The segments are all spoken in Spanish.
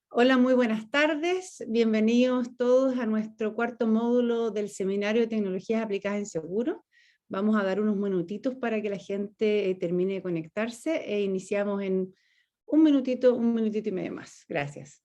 Hola, muy buenas tardes. Bienvenidos todos a nuestro cuarto módulo del Seminario de Tecnologías Aplicadas en Seguro. Vamos a dar unos minutitos para que la gente termine de conectarse e iniciamos en un minutito y medio más. Gracias.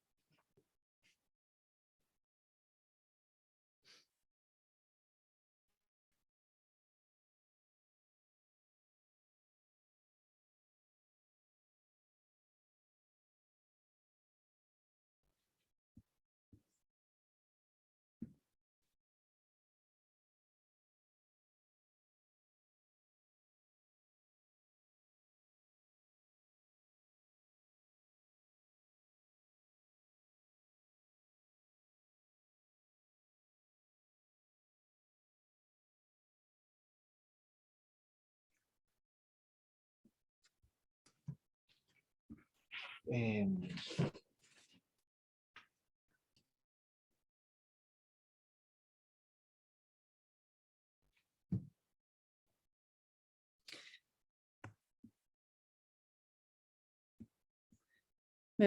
Me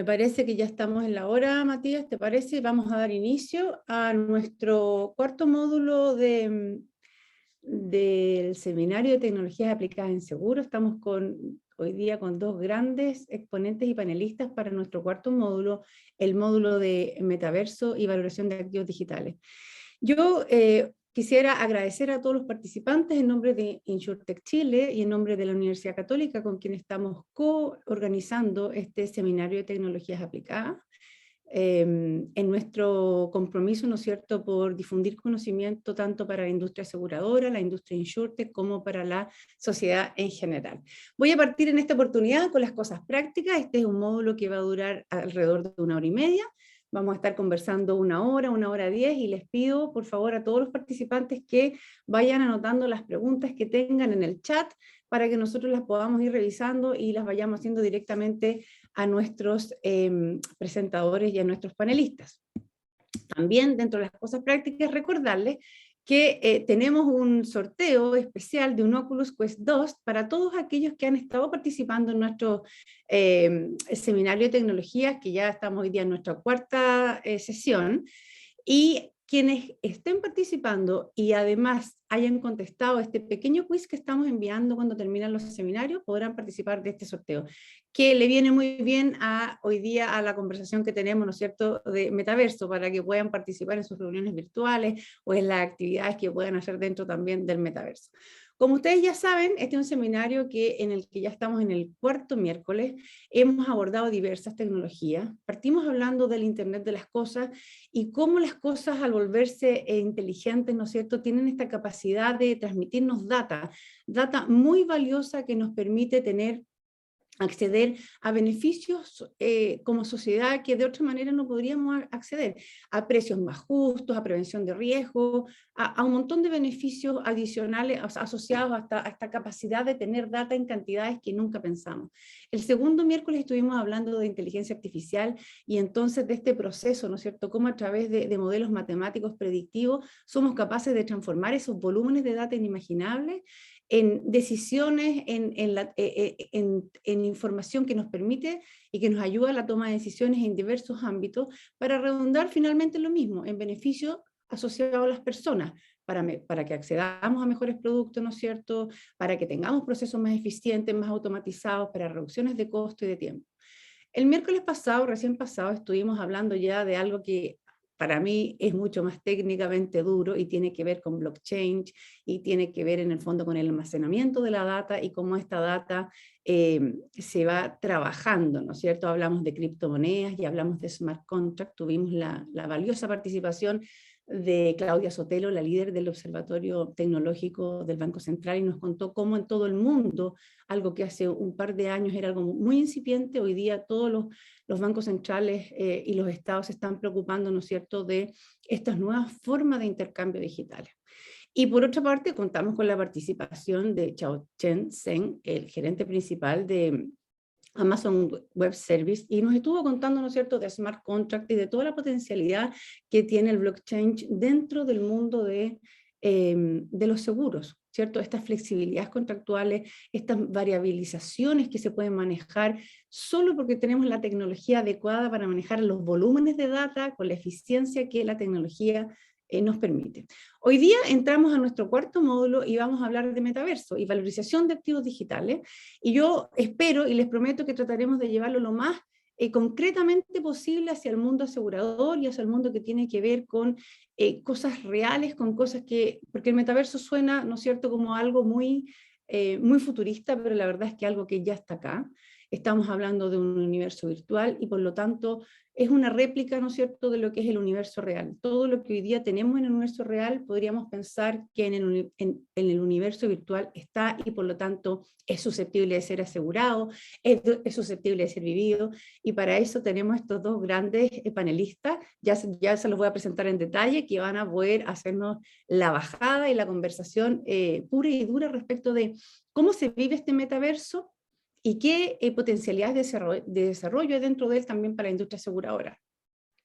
parece que ya estamos en la hora, Matías, ¿te parece? Vamos a dar inicio a nuestro cuarto módulo del Seminario de Tecnologías Aplicadas en Seguro. Estamos hoy día con dos grandes exponentes y panelistas para nuestro cuarto módulo, el módulo de Metaverso y Valoración de Activos Digitales. Yo quisiera agradecer a todos los participantes en nombre de InsurTech Chile y en nombre de la Universidad Católica, con quien estamos co-organizando este seminario de tecnologías aplicadas, en nuestro compromiso, ¿no es cierto?, por difundir conocimiento tanto para la industria aseguradora, la industria InsurTech, como para la sociedad en general. Voy a partir en esta oportunidad con las cosas prácticas. Este es un módulo que va a durar alrededor de 1 hora y media. Vamos a estar conversando 1 hora 10, y les pido por favor a todos los participantes que vayan anotando las preguntas que tengan en el chat para que nosotros las podamos ir revisando y las vayamos haciendo directamente a nuestros presentadores y a nuestros panelistas. También dentro de las cosas prácticas recordarles que tenemos un sorteo especial de un Oculus Quest 2 para todos aquellos que han estado participando en nuestro seminario de tecnologías, que ya estamos hoy día en nuestra cuarta sesión, y quienes estén participando y además hayan contestado este pequeño quiz que estamos enviando cuando terminan los seminarios, podrán participar de este sorteo, que le viene muy bien hoy día a la conversación que tenemos, ¿no es cierto?, de Metaverso, para que puedan participar en sus reuniones virtuales o en las actividades que puedan hacer dentro también del Metaverso. Como ustedes ya saben, este es un seminario en el que ya estamos en el cuarto miércoles. Hemos abordado diversas tecnologías. Partimos hablando del Internet de las cosas y cómo las cosas, al volverse inteligentes, ¿no es cierto?, tienen esta capacidad de transmitirnos data muy valiosa que nos permite acceder a beneficios como sociedad que de otra manera no podríamos acceder, a precios más justos, a prevención de riesgo, a un montón de beneficios adicionales asociados a esta capacidad de tener data en cantidades que nunca pensamos. El segundo miércoles estuvimos hablando de inteligencia artificial y entonces de este proceso, ¿no es cierto?, cómo a través de modelos matemáticos predictivos somos capaces de transformar esos volúmenes de data inimaginables en decisiones, en información que nos permite y que nos ayuda a la toma de decisiones en diversos ámbitos para redundar finalmente lo mismo, en beneficio asociado a las personas, para que accedamos a mejores productos, ¿no es cierto?, para que tengamos procesos más eficientes, más automatizados, para reducciones de costo y de tiempo. El miércoles pasado, recién pasado, estuvimos hablando ya de algo que para mí es mucho más técnicamente duro y tiene que ver con blockchain y tiene que ver en el fondo con el almacenamiento de la data y cómo esta data se va trabajando, ¿no es cierto? Hablamos de criptomonedas y hablamos de smart contract. Tuvimos la valiosa participación de Claudia Sotelo, la líder del Observatorio Tecnológico del Banco Central, y nos contó cómo en todo el mundo, algo que hace un par de años era algo muy incipiente, hoy día todos los bancos centrales y los estados se están preocupando, ¿no es cierto?, de estas nuevas formas de intercambio digitales. Y por otra parte, contamos con la participación de Xiaochen Zheng, el gerente principal de Amazon Web Service, y nos estuvo contando, ¿no es cierto?, de smart contract y de toda la potencialidad que tiene el blockchain dentro del mundo de de los seguros, ¿cierto? Estas flexibilidades contractuales, estas variabilizaciones que se pueden manejar solo porque tenemos la tecnología adecuada para manejar los volúmenes de data con la eficiencia que la tecnología nos permite. Hoy día entramos a nuestro cuarto módulo y vamos a hablar de metaverso y valorización de activos digitales, y yo espero y les prometo que trataremos de llevarlo lo más concretamente posible hacia el mundo asegurador y hacia el mundo que tiene que ver con cosas reales, con cosas que, porque el metaverso suena, ¿no es cierto?, como algo muy futurista, pero la verdad es que algo que ya está acá. Estamos hablando de un universo virtual y por lo tanto es una réplica, ¿no es cierto?, de lo que es el universo real. Todo lo que hoy día tenemos en el universo real podríamos pensar que en el universo virtual está, y por lo tanto es susceptible de ser asegurado, es susceptible de ser vivido, y para eso tenemos estos dos grandes panelistas, ya se los voy a presentar en detalle, que van a poder hacernos la bajada y la conversación pura y dura respecto de cómo se vive este metaverso y qué potencialidades de desarrollo hay dentro de él también para la industria aseguradora.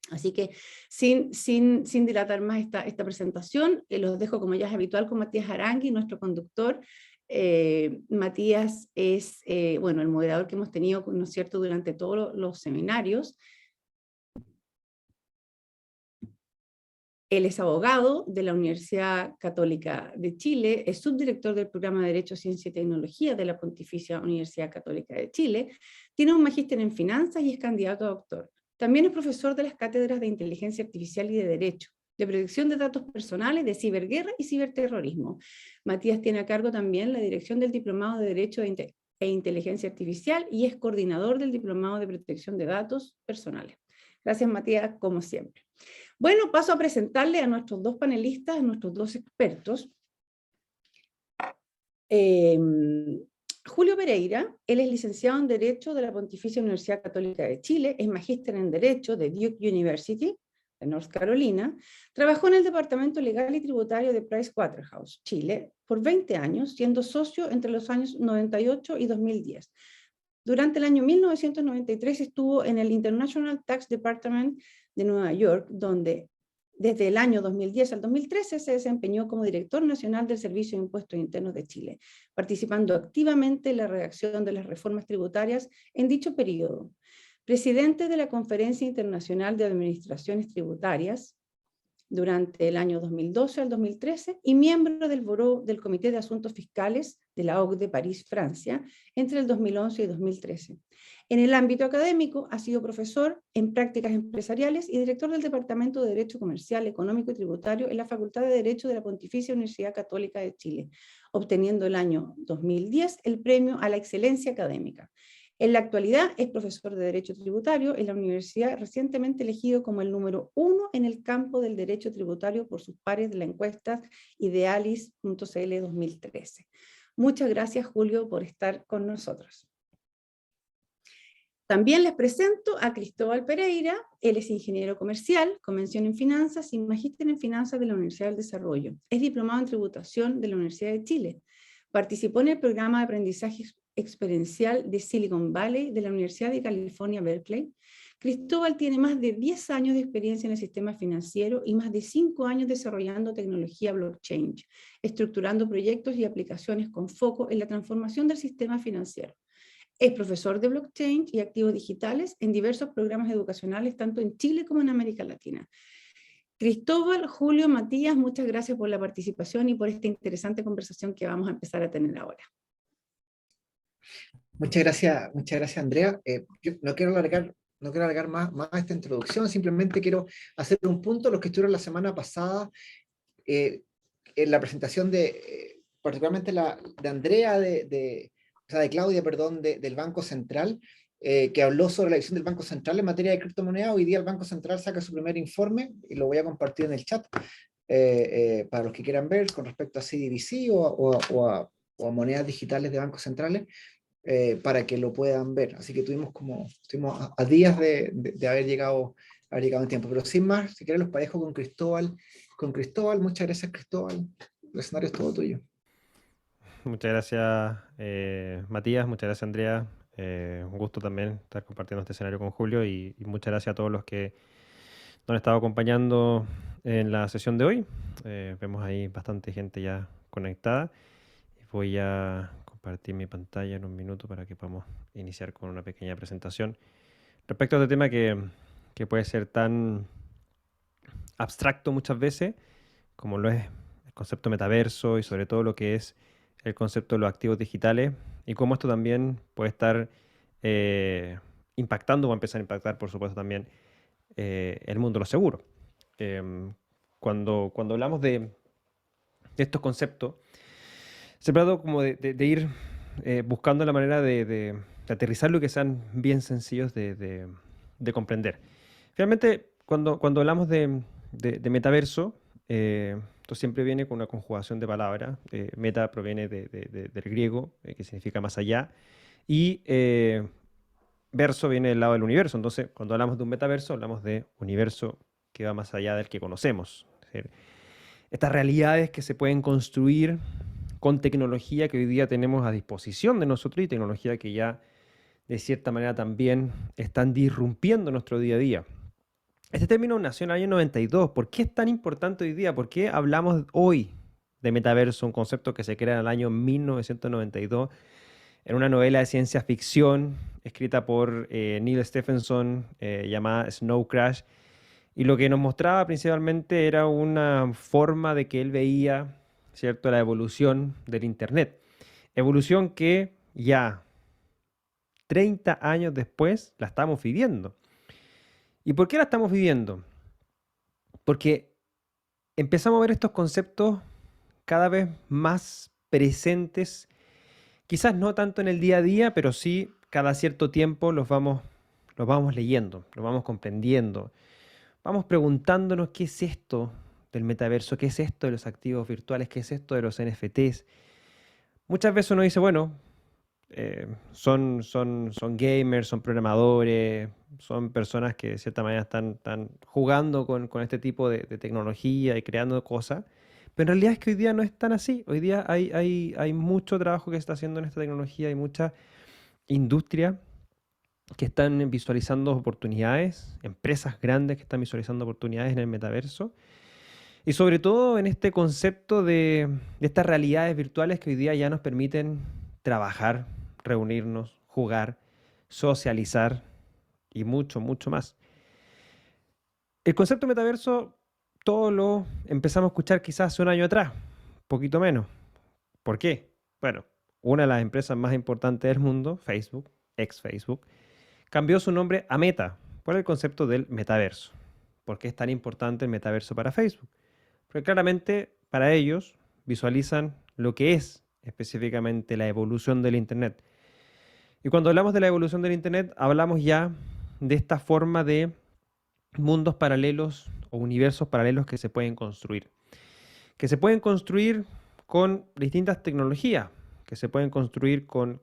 Así que sin dilatar más esta presentación, los dejo como ya es habitual con Matías Arangui, nuestro conductor. Matías es bueno, el moderador que hemos tenido, ¿no es cierto?, durante todos los seminarios. Él es abogado de la Universidad Católica de Chile, es subdirector del programa de Derecho, Ciencia y Tecnología de la Pontificia Universidad Católica de Chile, tiene un magíster en finanzas y es candidato a doctor. También es profesor de las cátedras de Inteligencia Artificial y de Derecho, de Protección de Datos Personales, de Ciberguerra y Ciberterrorismo. Matías tiene a cargo también la dirección del Diplomado de Derecho e Inteligencia Artificial y es coordinador del Diplomado de Protección de Datos Personales. Gracias, Matías, como siempre. Bueno, paso a presentarle a nuestros dos panelistas, a nuestros dos expertos. Julio Pereira, él es licenciado en Derecho de la Pontificia Universidad Católica de Chile, es magíster en Derecho de Duke University, de North Carolina, trabajó en el Departamento Legal y Tributario de Pricewaterhouse, Chile, por 20 años, siendo socio entre los años 98 y 2010. Durante el año 1993 estuvo en el International Tax Department de Nueva York, donde desde el año 2010 al 2013 se desempeñó como director nacional del Servicio de Impuestos Internos de Chile, participando activamente en la redacción de las reformas tributarias en dicho periodo. Presidente de la Conferencia Internacional de Administraciones Tributarias durante el año 2012 al 2013 y miembro del Buró del Comité de Asuntos Fiscales de la OCDE París, Francia, entre el 2011 y 2013. En el ámbito académico ha sido profesor en prácticas empresariales y director del Departamento de Derecho Comercial, Económico y Tributario en la Facultad de Derecho de la Pontificia Universidad Católica de Chile, obteniendo el año 2010 el premio a la excelencia académica. En la actualidad es profesor de Derecho Tributario en la universidad, recientemente elegido como el número 1 en el campo del derecho tributario por sus pares de la encuesta Idealis.cl 2013. Muchas gracias, Julio, por estar con nosotros. También les presento a Cristóbal Pereira. Él es ingeniero comercial, con mención en finanzas y magíster en finanzas de la Universidad del Desarrollo. Es diplomado en tributación de la Universidad de Chile. Participó en el programa de aprendizaje experiencial de Silicon Valley de la Universidad de California, Berkeley. Cristóbal tiene más de 10 años de experiencia en el sistema financiero y más de 5 años desarrollando tecnología blockchain, estructurando proyectos y aplicaciones con foco en la transformación del sistema financiero. Es profesor de blockchain y activos digitales en diversos programas educacionales, tanto en Chile como en América Latina. Cristóbal, Julio, Matías, muchas gracias por la participación y por esta interesante conversación que vamos a empezar a tener ahora. Muchas gracias, Andrea. Yo no quiero alargar más esta introducción, simplemente quiero hacer un punto. Los que estuvieron la semana pasada en la presentación particularmente de Andrea, de Claudia, perdón, del Banco Central, que habló sobre la visión del Banco Central en materia de criptomonedas. Hoy día el Banco Central saca su primer informe y lo voy a compartir en el chat para los que quieran ver con respecto a CBDC o a monedas digitales de bancos centrales. Para que lo puedan ver. Así que estuvimos a días de haber llegado en tiempo. Pero sin más, si quieren los parejo con Cristóbal. Muchas gracias, Cristóbal. El escenario es todo tuyo. Muchas gracias, Matías. Muchas gracias, Andrea. Un gusto también estar compartiendo este escenario con Julio y muchas gracias a todos los que nos han estado acompañando en la sesión de hoy. Vemos ahí bastante gente ya conectada. Voy a compartir mi pantalla en un minuto para que podamos iniciar con una pequeña presentación respecto a este tema que puede ser tan abstracto muchas veces, como lo es el concepto metaverso y sobre todo lo que es el concepto de los activos digitales y cómo esto también puede estar impactando o empezar a impactar, por supuesto, también el mundo de los seguros. Cuando hablamos de estos conceptos, se trata como de ir buscando la manera de aterrizarlo y que sean bien sencillos de comprender. Finalmente, cuando hablamos de metaverso, esto siempre viene con una conjugación de palabras. Meta proviene del griego, que significa más allá, y verso viene del lado del universo. Entonces, cuando hablamos de un metaverso, hablamos de universo que va más allá del que conocemos. Es decir, estas realidades que se pueden construir con tecnología que hoy día tenemos a disposición de nosotros y tecnología que ya de cierta manera también están disrumpiendo nuestro día a día. Este término nació en el año 92. ¿Por qué es tan importante hoy día? ¿Por qué hablamos hoy de metaverso, un concepto que se crea en el año 1992 en una novela de ciencia ficción escrita por Neil Stephenson llamada Snow Crash? Y lo que nos mostraba principalmente era una forma de que él veía, ¿cierto?, la evolución del Internet. Evolución que ya 30 años después la estamos viviendo. ¿Y por qué la estamos viviendo? Porque empezamos a ver estos conceptos cada vez más presentes, quizás no tanto en el día a día, pero sí cada cierto tiempo los vamos leyendo, los vamos comprendiendo. Vamos preguntándonos qué es esto del metaverso, qué es esto de los activos virtuales, qué es esto de los NFTs. Muchas veces uno dice, bueno, son gamers, son programadores, son personas que de cierta manera están jugando con este tipo de tecnología y creando cosas. Pero en realidad es que hoy día no es tan así. Hoy día hay mucho trabajo que se está haciendo en esta tecnología, hay mucha industria que están visualizando oportunidades, empresas grandes que están visualizando oportunidades en el metaverso. Y sobre todo en este concepto de estas realidades virtuales que hoy día ya nos permiten trabajar, reunirnos, jugar, socializar y mucho, mucho más. El concepto metaverso, todo lo empezamos a escuchar quizás hace un año atrás, poquito menos. ¿Por qué? Bueno, una de las empresas más importantes del mundo, Facebook, ex Facebook, cambió su nombre a Meta por el concepto del metaverso. ¿Por qué es tan importante el metaverso para Facebook? Porque claramente para ellos visualizan lo que es específicamente la evolución del Internet. Y cuando hablamos de la evolución del Internet, hablamos ya de esta forma de mundos paralelos o universos paralelos que se pueden construir. Que se pueden construir con distintas tecnologías, que se pueden construir con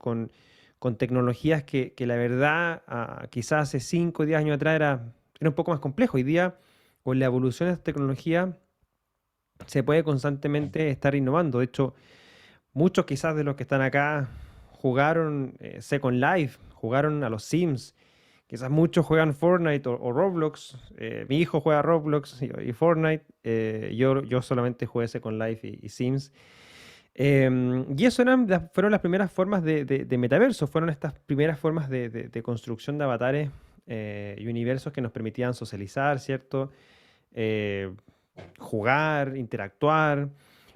tecnologías que la verdad quizás hace 5 o 10 años atrás era un poco más complejo. Hoy día, con la evolución de esta tecnología, se puede constantemente estar innovando. De hecho, muchos quizás de los que están acá jugaron Second Life, jugaron a los Sims. Quizás muchos juegan Fortnite o Roblox. Mi hijo juega Roblox y Fortnite. Yo solamente jugué Second Life y Sims. Y eso fueron las primeras formas de metaverso. Fueron estas primeras formas de construcción de avatares y universos que nos permitían socializar, ¿cierto? Jugar, interactuar.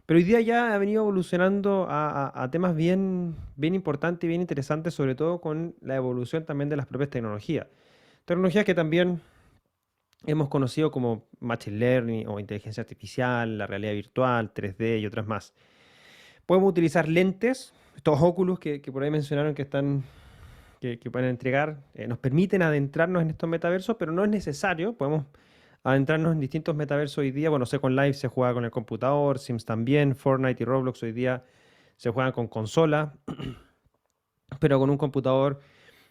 Pero hoy día ya ha venido evolucionando a temas bien importantes y bien interesantes, sobre todo con la evolución también de las propias tecnologías. Tecnologías que también hemos conocido como Machine Learning o inteligencia artificial, la realidad virtual, 3D y otras más. Podemos utilizar lentes, estos óculos que por ahí mencionaron que pueden entregar, nos permiten adentrarnos en estos metaversos, pero no es necesario, podemos adentrarnos en distintos metaversos hoy día. Bueno, Second Life se juega con el computador, Sims también, Fortnite y Roblox hoy día se juegan con consola, pero con un computador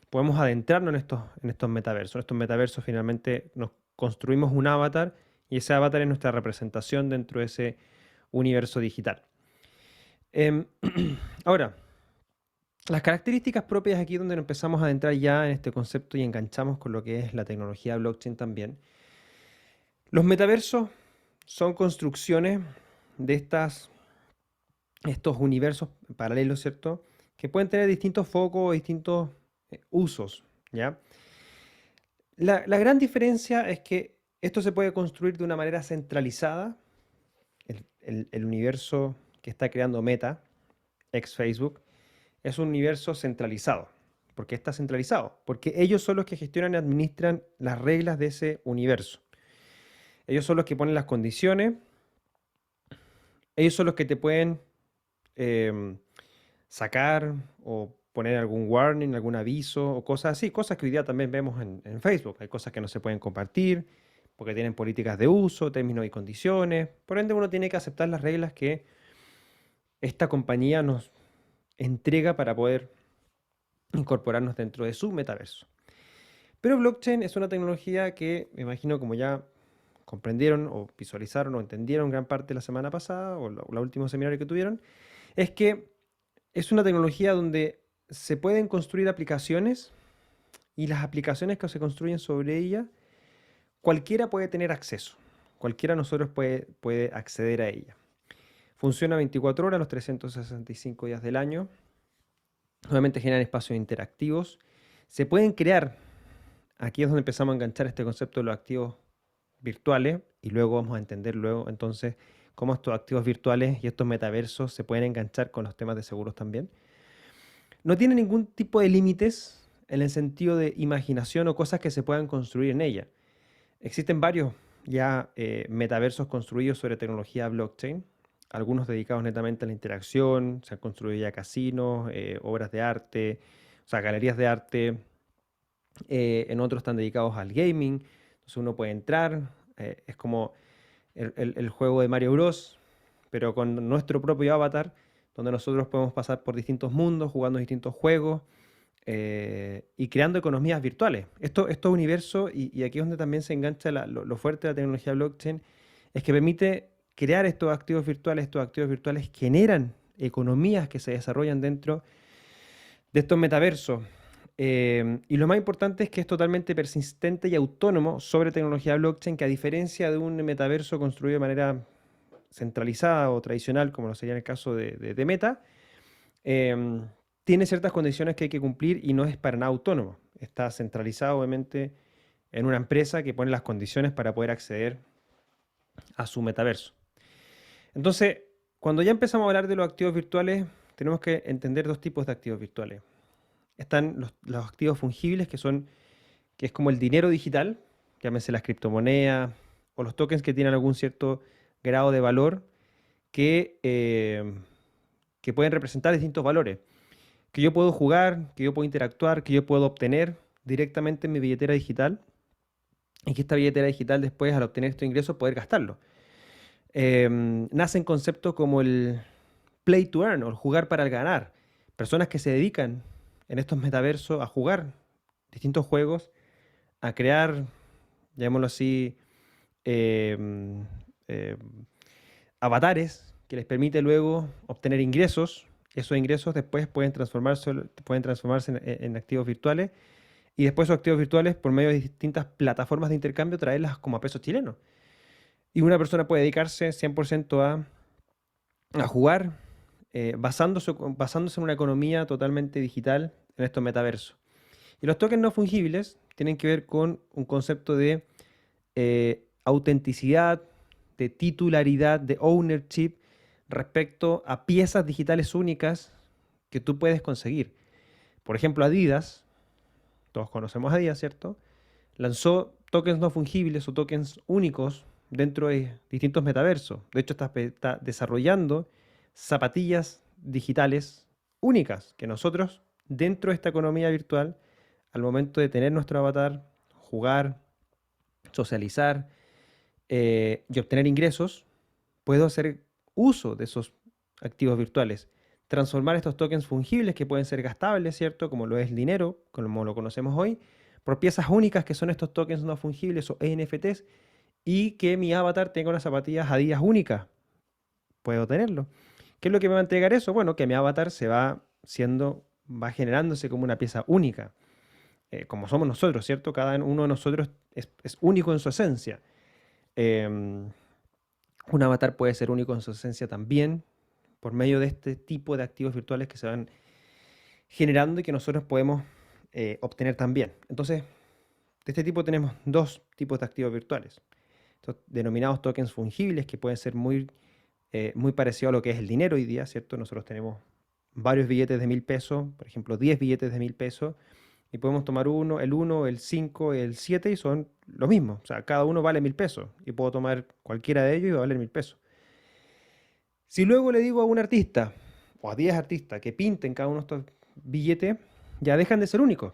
podemos adentrarnos en estos metaversos. En estos metaversos finalmente nos construimos un avatar y ese avatar es nuestra representación dentro de ese universo digital. Ahora, las características propias aquí donde empezamos a adentrar ya en este concepto y enganchamos con lo que es la tecnología blockchain también. Los metaversos son construcciones de estos universos paralelos, ¿cierto? Que pueden tener distintos focos, distintos usos, ¿ya? La gran diferencia es que esto se puede construir de una manera centralizada. El universo que está creando Meta, ex Facebook, es un universo centralizado. ¿Por qué está centralizado? Porque ellos son los que gestionan y administran las reglas de ese universo. Ellos son los que ponen las condiciones. Ellos son los que te pueden sacar o poner algún warning, algún aviso o cosas así. Cosas que hoy día también vemos en Facebook. Hay cosas que no se pueden compartir porque tienen políticas de uso, términos y condiciones. Por ende, uno tiene que aceptar las reglas que esta compañía nos entrega para poder incorporarnos dentro de su metaverso. Pero blockchain es una tecnología que, me imagino, como ya comprendieron o visualizaron o entendieron gran parte de la semana pasada o la último seminario que tuvieron, es que es una tecnología donde se pueden construir aplicaciones y las aplicaciones que se construyen sobre ella, cualquiera puede tener acceso. Cualquiera de nosotros puede acceder a ella. Funciona 24 horas, los 365 días del año. Nuevamente generan espacios interactivos. Se pueden crear, aquí es donde empezamos a enganchar este concepto de los activos virtuales y luego vamos a entender luego entonces cómo estos activos virtuales y estos metaversos se pueden enganchar con los temas de seguros también. No tiene ningún tipo de límites en el sentido de imaginación o cosas que se puedan construir en ella. Existen varios ya metaversos construidos sobre tecnología blockchain, algunos dedicados netamente a la interacción, se han construido ya casinos, obras de arte, o sea, galerías de arte, en otros están dedicados al gaming, entonces uno puede entrar, es como el juego de Mario Bros, pero con nuestro propio avatar, donde nosotros podemos pasar por distintos mundos, jugando distintos juegos y creando economías virtuales. Esto universo, y aquí es donde también se engancha lo fuerte de la tecnología blockchain, es que permite crear estos activos virtuales generan economías que se desarrollan dentro de estos metaversos. Y lo más importante es que es totalmente persistente y autónomo sobre tecnología blockchain, que a diferencia de un metaverso construido de manera centralizada o tradicional, como lo sería en el caso de Meta, tiene ciertas condiciones que hay que cumplir y no es para nada autónomo. Está centralizado, obviamente, en una empresa que pone las condiciones para poder acceder a su metaverso. Entonces, cuando ya empezamos a hablar de los activos virtuales, tenemos que entender dos tipos de activos virtuales. Están los activos fungibles, que es como el dinero digital, llámese las criptomonedas, o los tokens que tienen algún cierto grado de valor, que pueden representar distintos valores, que yo puedo jugar, que yo puedo interactuar, que yo puedo obtener directamente en mi billetera digital, y que esta billetera digital después, al obtener estos ingresos, poder gastarlo. Nacen conceptos como el play to earn o el jugar para el ganar. Personas que se dedican en estos metaversos a jugar distintos juegos, a crear, llamémoslo así, avatares que les permite luego obtener ingresos. Esos ingresos después pueden transformarse en activos virtuales y después esos activos virtuales, por medio de distintas plataformas de intercambio, traerlas como a pesos chilenos. Y una persona puede dedicarse 100% a jugar, basándose en una economía totalmente digital en estos metaversos. Y los tokens no fungibles tienen que ver con un concepto de autenticidad, de titularidad, de ownership respecto a piezas digitales únicas que tú puedes conseguir. Por ejemplo, Adidas, todos conocemos a Adidas, ¿cierto? Lanzó tokens no fungibles o tokens únicos dentro de distintos metaversos. De hecho, está desarrollando zapatillas digitales únicas que nosotros, dentro de esta economía virtual, al momento de tener nuestro avatar, jugar, socializar y obtener ingresos, puedo hacer uso de esos activos virtuales. Transformar estos tokens fungibles que pueden ser gastables, ¿cierto? Como lo es el dinero, como lo conocemos hoy, por piezas únicas que son estos tokens no fungibles o NFTs, y que mi avatar tenga unas zapatillas Adidas únicas. Puedo tenerlo. ¿Qué es lo que me va a entregar eso? Bueno, que mi avatar va generándose como una pieza única. Como somos nosotros, ¿cierto? Cada uno de nosotros es único en su esencia. Un avatar puede ser único en su esencia también, por medio de este tipo de activos virtuales que se van generando y que nosotros podemos obtener también. Entonces, de este tipo tenemos dos tipos de activos virtuales. Estos denominados tokens fungibles, que pueden ser muy parecidos a lo que es el dinero hoy día, ¿cierto? Nosotros tenemos varios billetes de 1.000 pesos, por ejemplo, 10 billetes de 1.000 pesos, y podemos tomar el 1, el 5, el 7 y son lo mismo. O sea, cada uno vale 1.000 pesos y puedo tomar cualquiera de ellos y va a valer 1.000 pesos. Si luego le digo a un artista o a 10 artistas que pinten cada uno de estos billetes, ya dejan de ser únicos.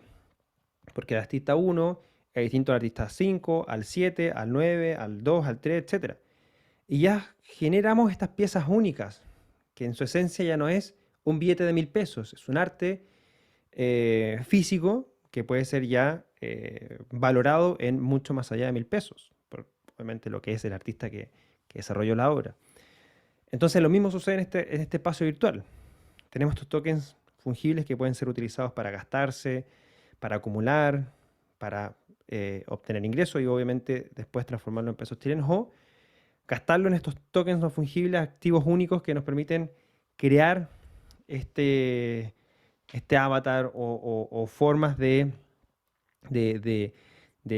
Porque el artista 1 es distinto al artista 5, al 7, al 9, al 2, al 3, etc. Y ya generamos estas piezas únicas, que en su esencia ya no es un billete de 1.000 pesos, es un arte físico que puede ser ya valorado en mucho más allá de 1.000 pesos, por obviamente lo que es el artista que desarrolló la obra. Entonces lo mismo sucede en este espacio virtual. Tenemos estos tokens fungibles que pueden ser utilizados para gastarse, para acumular, para obtener ingresos y obviamente después transformarlo en pesos chilenos o gastarlo en estos tokens no fungibles, activos únicos que nos permiten crear este avatar o formas de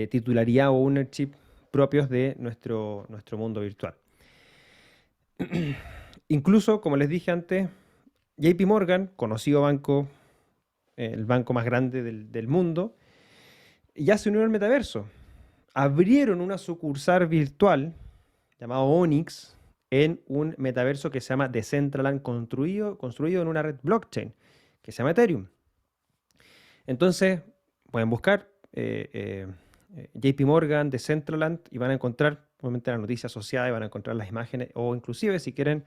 titularidad o ownership propios de nuestro mundo virtual. Incluso, como les dije antes, JP Morgan, conocido banco, el banco más grande del mundo, ya se unió al metaverso. Abrieron una sucursal virtual llamado Onyx en un metaverso que se llama Decentraland, construido en una red blockchain que se llama Ethereum. Entonces, pueden buscar JP Morgan, Decentraland y van a encontrar obviamente la noticia asociada y van a encontrar las imágenes o inclusive si quieren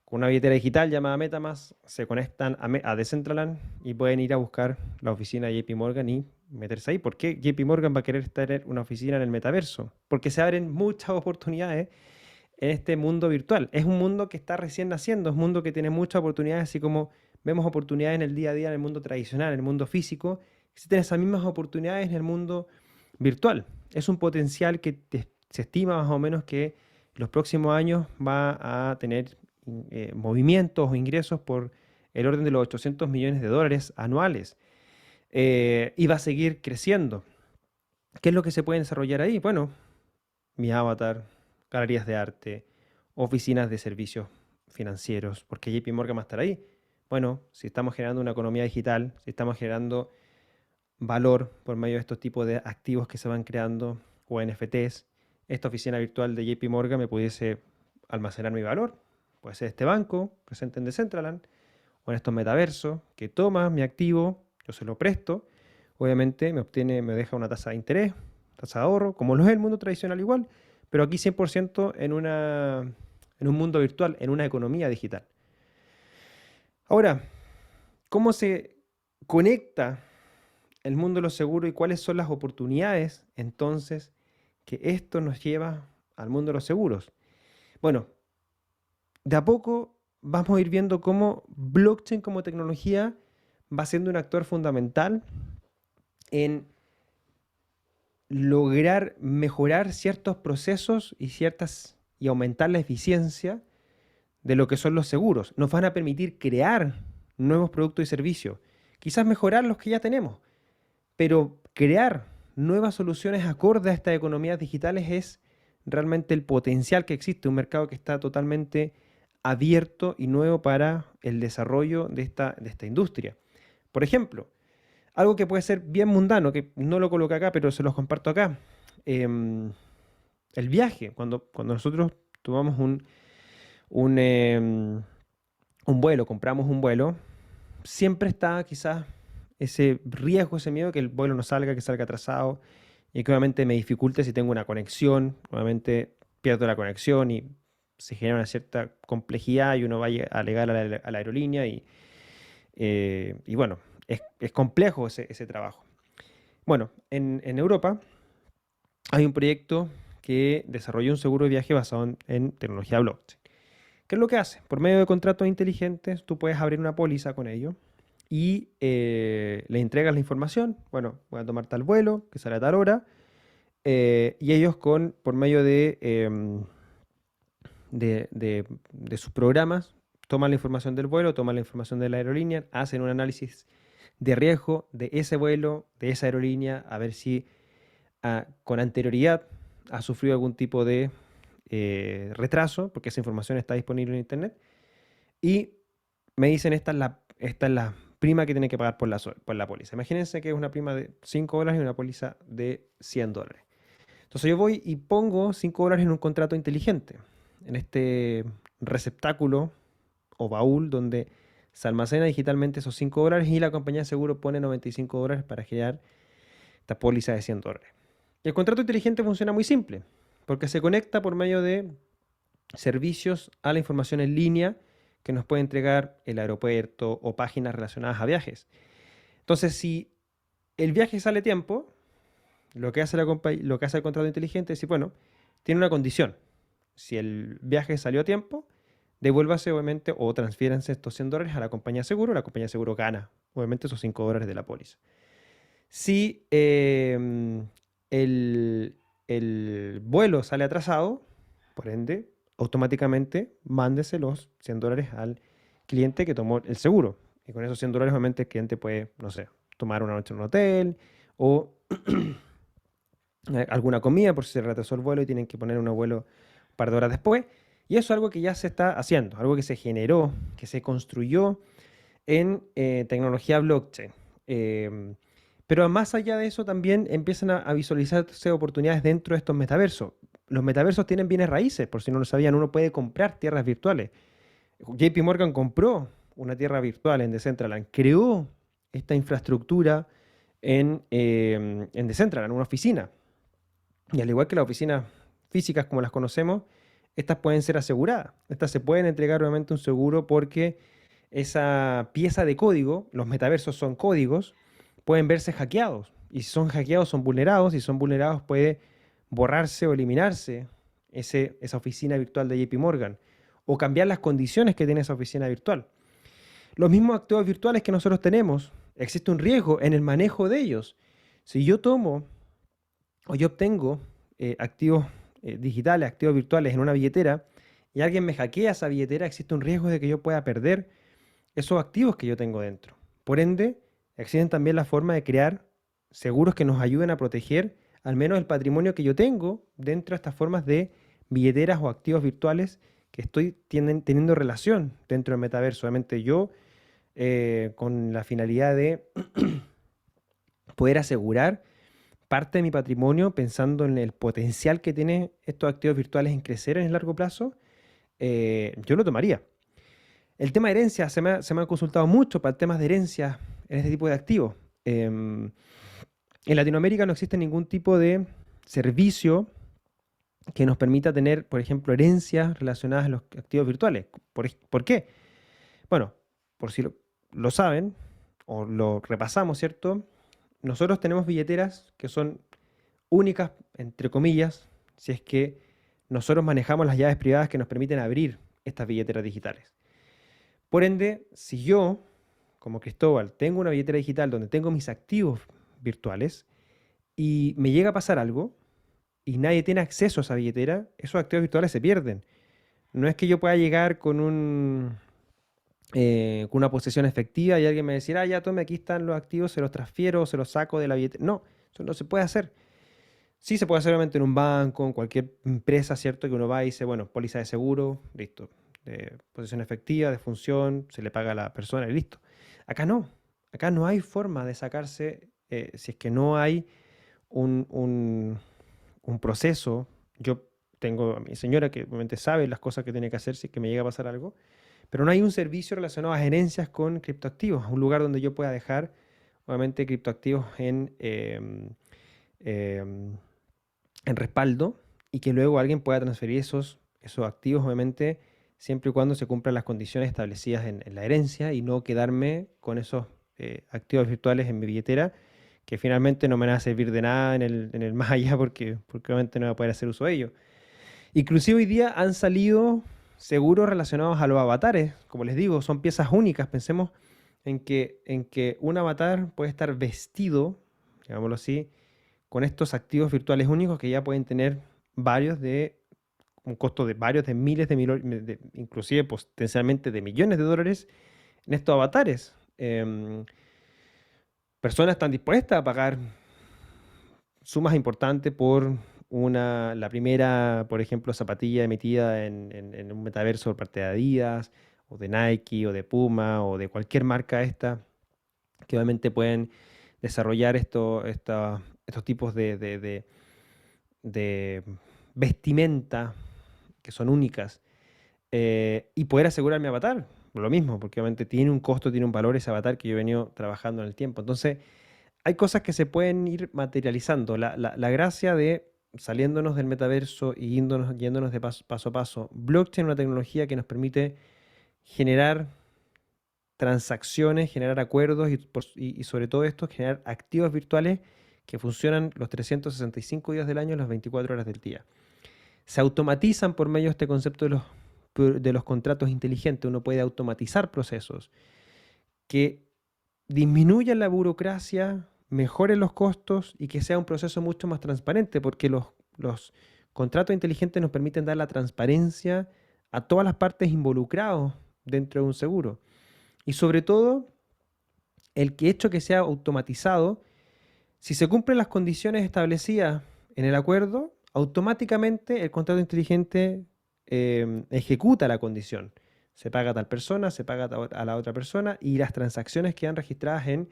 con una billetera digital llamada MetaMask se conectan a Decentraland y pueden ir a buscar la oficina de JP Morgan y meterse ahí. ¿Por qué JP Morgan va a querer tener una oficina en el metaverso? Porque se abren muchas oportunidades en este mundo virtual. Es un mundo que está recién naciendo, es un mundo que tiene muchas oportunidades, así como vemos oportunidades en el día a día en el mundo tradicional, en el mundo físico, existen esas mismas oportunidades en el mundo virtual. Es un potencial que se estima más o menos que en los próximos años va a tener movimientos o ingresos por el orden de los 800 millones de dólares anuales y va a seguir creciendo. ¿Qué es lo que se puede desarrollar ahí? Bueno, mi avatar, galerías de arte, oficinas de servicios financieros, porque JP Morgan va a estar ahí. Bueno, si estamos generando una economía digital, si estamos generando valor por medio de estos tipos de activos que se van creando o NFTs, esta oficina virtual de JP Morgan me pudiese almacenar mi valor. Puede ser este banco presente en Decentraland o en estos metaversos que toma mi activo, yo se lo presto, obviamente me deja una tasa de interés, tasa de ahorro, como lo es el mundo tradicional igual, pero aquí 100% en un mundo virtual, en una economía digital. Ahora, ¿cómo se conecta el mundo de los seguros y cuáles son las oportunidades entonces que esto nos lleva al mundo de los seguros? Bueno, de a poco vamos a ir viendo cómo blockchain como tecnología va siendo un actor fundamental en lograr mejorar ciertos procesos y aumentar la eficiencia de lo que son los seguros. Nos van a permitir crear nuevos productos y servicios, quizás mejorar los que ya tenemos, pero crear nuevas soluciones acordes a estas economías digitales es realmente el potencial que existe, un mercado que está totalmente abierto y nuevo para el desarrollo de esta industria. Por ejemplo, algo que puede ser bien mundano, que no lo coloqué acá, pero se los comparto acá. El viaje, cuando nosotros tomamos un vuelo, compramos un vuelo, siempre está quizás ese riesgo, ese miedo que el vuelo no salga, que salga atrasado y que obviamente me dificulte si tengo una conexión, obviamente pierdo la conexión y se genera una cierta complejidad y uno va a alegar a la aerolínea y bueno, es complejo ese trabajo. Bueno, en Europa hay un proyecto que desarrolló un seguro de viaje basado en tecnología blockchain. ¿Qué es lo que hace? Por medio de contratos inteligentes, tú puedes abrir una póliza con ellos y le entregas la información. Bueno, voy a tomar tal vuelo, que sale a tal hora. Y ellos por medio de de sus programas, toman la información del vuelo, toman la información de la aerolínea, hacen un análisis de riesgo de ese vuelo, de esa aerolínea, a ver si con anterioridad ha sufrido algún tipo de retraso, porque esa información está disponible en Internet, y me dicen esta es la prima que tienen que pagar por la póliza. Imagínense que es una prima de $5 y una póliza de $100. Entonces yo voy y pongo $5 en un contrato inteligente, en este receptáculo o baúl donde se almacena digitalmente esos $5 y la compañía de seguro pone $95 para generar esta póliza de $100. Y el contrato inteligente funciona muy simple, porque se conecta por medio de servicios a la información en línea que nos puede entregar el aeropuerto o páginas relacionadas a viajes. Entonces, si el viaje sale a tiempo, lo que hace el contrato inteligente es decir, bueno, tiene una condición. Si el viaje salió a tiempo, devuélvase obviamente o transfiéranse estos $100 a la compañía de seguro gana obviamente esos $5 de la póliza. Si el vuelo sale atrasado, por ende, automáticamente mándese los $100 al cliente que tomó el seguro. Y con esos $100 obviamente el cliente puede, no sé, tomar una noche en un hotel o alguna comida por si se retrasó el vuelo y tienen que poner un vuelo un par de horas después. Y eso es algo que ya se está haciendo, algo que se generó, que se construyó en tecnología blockchain. Pero más allá de eso también empiezan a visualizarse oportunidades dentro de estos metaversos. Los metaversos tienen bienes raíces, por si no lo sabían, uno puede comprar tierras virtuales. JP Morgan compró una tierra virtual en Decentraland, creó esta infraestructura en Decentraland, una oficina. Y al igual que las oficinas físicas como las conocemos, estas pueden ser aseguradas. Estas se pueden entregar obviamente un seguro porque esa pieza de código, los metaversos son códigos, pueden verse hackeados. Y si son hackeados, son vulnerados. Si son vulnerados, puede borrarse o eliminarse esa oficina virtual de JP Morgan o cambiar las condiciones que tiene esa oficina virtual. Los mismos activos virtuales que nosotros tenemos, existe un riesgo en el manejo de ellos. Si yo tomo o yo obtengo activos digitales, activos virtuales en una billetera y alguien me hackea esa billetera, existe un riesgo de que yo pueda perder esos activos que yo tengo dentro. Por ende, existen también la forma de crear seguros que nos ayuden a proteger al menos el patrimonio que yo tengo dentro de estas formas de billeteras o activos virtuales que estoy teniendo relación dentro del metaverso. Obviamente yo con la finalidad de poder asegurar parte de mi patrimonio pensando en el potencial que tiene estos activos virtuales en crecer en el largo plazo, yo lo tomaría. El tema de herencia se me ha consultado mucho para temas de herencia en este tipo de activos. En Latinoamérica no existe ningún tipo de servicio que nos permita tener, por ejemplo, herencias relacionadas a los activos virtuales. ¿Por qué? Bueno, por si lo saben o lo repasamos, ¿cierto? Nosotros tenemos billeteras que son únicas, entre comillas, si es que nosotros manejamos las llaves privadas que nos permiten abrir estas billeteras digitales. Por ende, si yo, como Cristóbal, tengo una billetera digital donde tengo mis activos virtuales y me llega a pasar algo y nadie tiene acceso a esa billetera, esos activos virtuales se pierden. No es que yo pueda llegar con una posesión efectiva y alguien me decir, ya tome, aquí están los activos, se los transfiero, se los saco de la billetera. No, eso no se puede hacer. Sí se puede hacer obviamente en un banco, en cualquier empresa, ¿cierto? Que uno va y dice, bueno, póliza de seguro, listo. De posesión efectiva, de función, se le paga a la persona y listo. Acá no hay forma de sacarse, si es que no hay un proceso. Yo tengo a mi señora que obviamente sabe las cosas que tiene que hacer si es que me llega a pasar algo, pero no hay un servicio relacionado a gerencias con criptoactivos, un lugar donde yo pueda dejar obviamente criptoactivos en respaldo y que luego alguien pueda transferir esos activos obviamente siempre y cuando se cumplan las condiciones establecidas en la herencia y no quedarme con esos activos virtuales en mi billetera que finalmente no me van a servir de nada en el más allá porque obviamente no voy a poder hacer uso de ellos. Inclusive hoy día han salido seguros relacionados a los avatares. Como les digo, son piezas únicas. Pensemos en que un avatar puede estar vestido, digámoslo así, con estos activos virtuales únicos que ya pueden tener varios de un costo de varios de miles inclusive potencialmente de millones de dólares en estos avatares. Personas están dispuestas a pagar sumas importantes por la primera, por ejemplo, zapatilla emitida en un metaverso por parte de Adidas, o de Nike, o de Puma, o de cualquier marca que obviamente pueden desarrollar estos tipos de vestimenta que son únicas, y poder asegurar mi avatar, lo mismo, porque obviamente tiene un costo, tiene un valor ese avatar que yo he venido trabajando en el tiempo. Entonces, hay cosas que se pueden ir materializando. La gracia de saliéndonos del metaverso y yéndonos de paso a paso. Blockchain es una tecnología que nos permite generar transacciones, generar acuerdos y sobre todo esto, generar activos virtuales que funcionan los 365 días del año, las 24 horas del día. Se automatizan por medio de este concepto de los contratos inteligentes. Uno puede automatizar procesos que disminuyan la burocracia, mejoren los costos y que sea un proceso mucho más transparente, porque los contratos inteligentes nos permiten dar la transparencia a todas las partes involucradas dentro de un seguro. Y sobre todo, hecho que sea automatizado, si se cumplen las condiciones establecidas en el acuerdo, automáticamente el contrato inteligente ejecuta la condición. Se paga a tal persona, se paga a la otra persona, y las transacciones quedan registradas en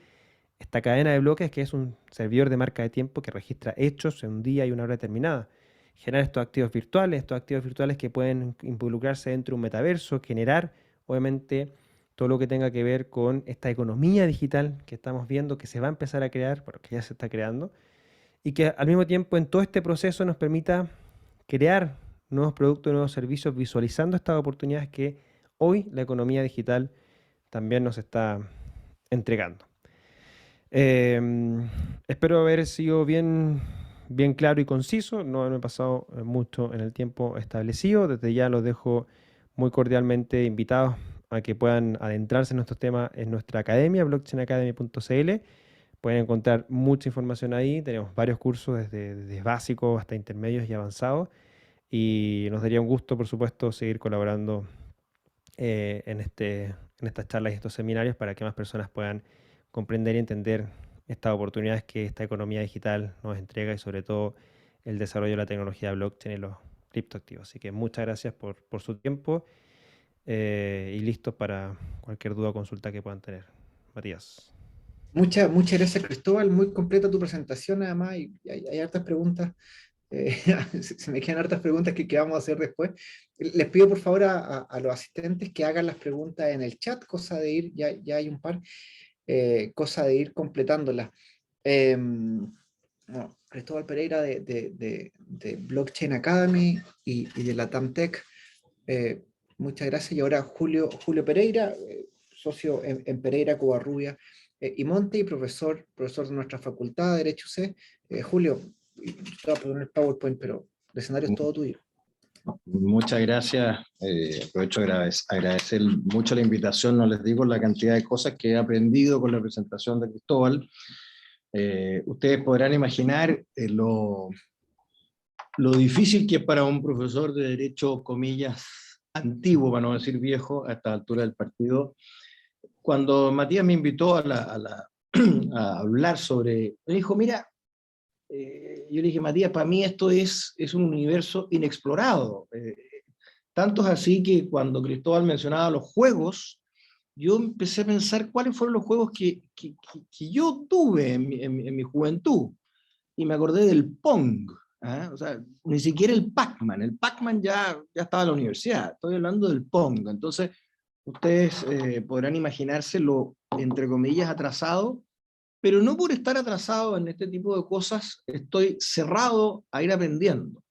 esta cadena de bloques, que es un servidor de marca de tiempo que registra hechos en un día y una hora determinada. Generar estos activos virtuales que pueden involucrarse dentro de un metaverso, generar obviamente todo lo que tenga que ver con esta economía digital que estamos viendo que se va a empezar a crear, porque ya se está creando, y que al mismo tiempo en todo este proceso nos permita crear nuevos productos, nuevos servicios, visualizando estas oportunidades que hoy la economía digital también nos está entregando. Espero haber sido bien claro y conciso, no haberme pasado mucho en el tiempo establecido. Desde ya los dejo muy cordialmente invitados a que puedan adentrarse en nuestros temas en nuestra academia, blockchainacademy.cl. Pueden encontrar mucha información ahí. Tenemos varios cursos desde básicos hasta intermedios y avanzados. Y nos daría un gusto, por supuesto, seguir colaborando en estas charlas y estos seminarios para que más personas puedan comprender y entender estas oportunidades que esta economía digital nos entrega, y sobre todo el desarrollo de la tecnología blockchain y los criptoactivos. Así que muchas gracias por su tiempo, y listos para cualquier duda o consulta que puedan tener. Matías. Muchas gracias, Cristóbal. Muy completa tu presentación, además, y hay hartas preguntas. Se me quedan hartas preguntas que vamos a hacer después. Les pido por favor a los asistentes que hagan las preguntas en el chat, cosa de ir, ya hay un par, cosa de ir completándolas. No, Cristóbal Pereira de Blockchain Academy y de la TAMTech. Muchas gracias. Y ahora Julio Pereira, socio en Pereira, Covarrubia y Monte, y profesor de nuestra facultad de Derecho C. Julio, te voy a poner el PowerPoint, pero el escenario es todo tuyo. Muchas gracias. Aprovecho de agradecer mucho la invitación. No les digo la cantidad de cosas que he aprendido con la presentación de Cristóbal. Ustedes podrán imaginar lo difícil que es para un profesor de Derecho, comillas, antiguo, para no decir viejo, a esta altura del partido. Cuando Matías me invitó a hablar sobre, me dijo, mira, yo le dije, Matías, para mí esto es un universo inexplorado. Tanto es así que cuando Cristóbal mencionaba los juegos, yo empecé a pensar cuáles fueron los juegos que yo tuve en mi juventud. Y me acordé del Pong. ¿Ah? O sea, ni siquiera el Pac-Man. El Pac-Man ya estaba en la universidad. Estoy hablando del Pong. Entonces, ustedes podrán imaginarse lo, entre comillas, atrasado, pero no por estar atrasado en este tipo de cosas, estoy cerrado a ir aprendiendo.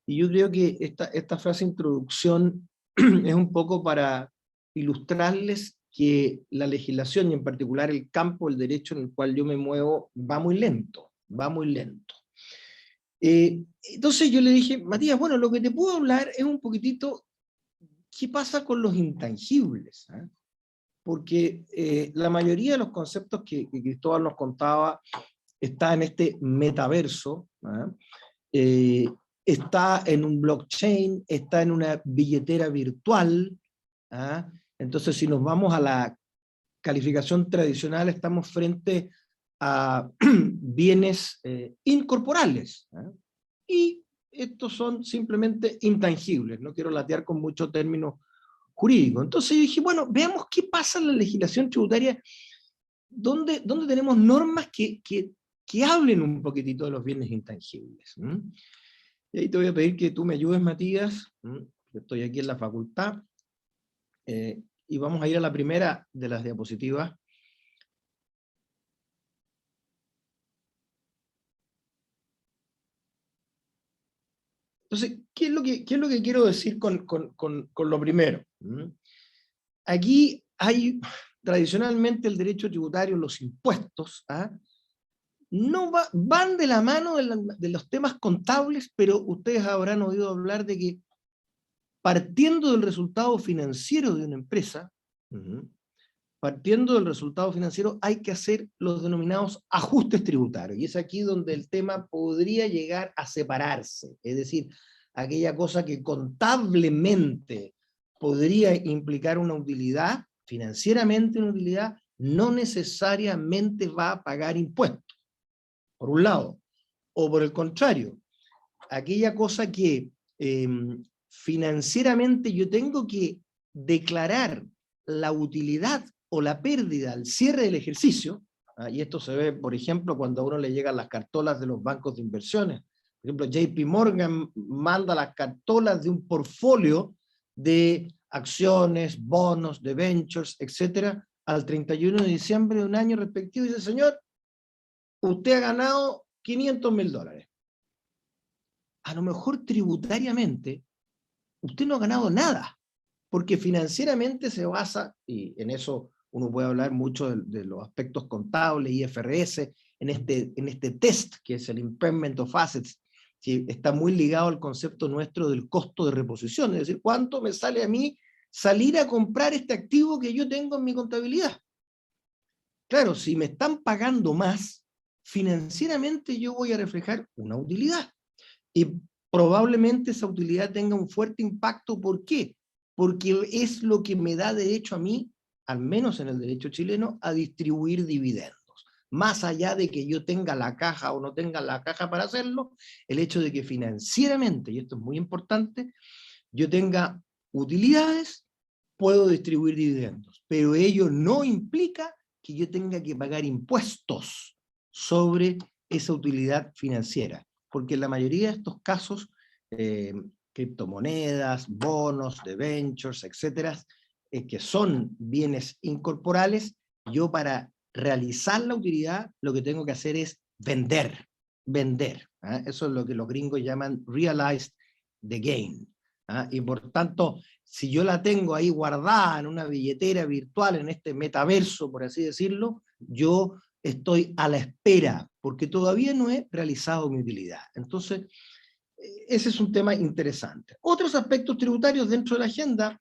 Y yo creo que esta frase de introducción es un poco para ilustrarles que la legislación, y en particular el campo del derecho en el cual yo me muevo, va muy lento, va muy lento. Entonces yo le dije, Matías, bueno, lo que te puedo hablar es un poquitito qué pasa con los intangibles, ¿eh? Porque la mayoría de los conceptos que Cristóbal nos contaba está en este metaverso, ¿eh? está en un blockchain, está en una billetera virtual. ¿Ah? Entonces, si nos vamos a la calificación tradicional, estamos frente a bienes incorporales. ¿Ah? Y estos son simplemente intangibles. No quiero latear con muchos términos jurídicos. Entonces yo dije, bueno, veamos qué pasa en la legislación tributaria, donde tenemos normas que hablen un poquitito de los bienes intangibles. Y ahí te voy a pedir que tú me ayudes, Matías. Yo estoy aquí en la facultad. Y vamos a ir a la primera de las diapositivas. Entonces, ¿qué es lo que quiero decir con lo primero? Aquí hay, tradicionalmente, el derecho tributario, los impuestos, no van de la mano de los temas contables, pero ustedes habrán oído hablar de que, partiendo del resultado financiero de una empresa, hay que hacer los denominados ajustes tributarios, y es aquí donde el tema podría llegar a separarse, es decir, aquella cosa que contablemente podría implicar una utilidad, financieramente una utilidad, no necesariamente va a pagar impuestos, por un lado, o por el contrario, aquella cosa que financieramente yo tengo que declarar la utilidad o la pérdida al cierre del ejercicio, y esto se ve, por ejemplo, cuando a uno le llegan las cartolas de los bancos de inversiones. Por ejemplo, JP Morgan manda las cartolas de un portfolio de acciones, bonos, debentures, etcétera, al 31 de diciembre de un año respectivo, y dice, señor, usted ha ganado $500.000. A lo mejor tributariamente, usted no ha ganado nada, porque financieramente se basa, y en eso uno puede hablar mucho de los aspectos contables, IFRS, en este test, que es el Impairment of Assets, que está muy ligado al concepto nuestro del costo de reposición, es decir, ¿cuánto me sale a mí salir a comprar este activo que yo tengo en mi contabilidad? Claro, si me están pagando más, financieramente yo voy a reflejar una utilidad, y probablemente esa utilidad tenga un fuerte impacto. ¿Por qué? Porque es lo que me da derecho a mí, al menos en el derecho chileno, a distribuir dividendos. Más allá de que yo tenga la caja o no tenga la caja para hacerlo, el hecho de que financieramente, y esto es muy importante, yo tenga utilidades, puedo distribuir dividendos, pero ello no implica que yo tenga que pagar impuestos sobre esa utilidad financiera, porque en la mayoría de estos casos, criptomonedas, bonos, debentures, etcétera, que son bienes incorporales, yo para realizar la utilidad lo que tengo que hacer es vender. Eso es lo que los gringos llaman realized the gain. Y por tanto, si yo la tengo ahí guardada en una billetera virtual, en este metaverso, por así decirlo, yo estoy a la espera, porque todavía no he realizado mi utilidad. Entonces, ese es un tema interesante. Otros aspectos tributarios dentro de la agenda,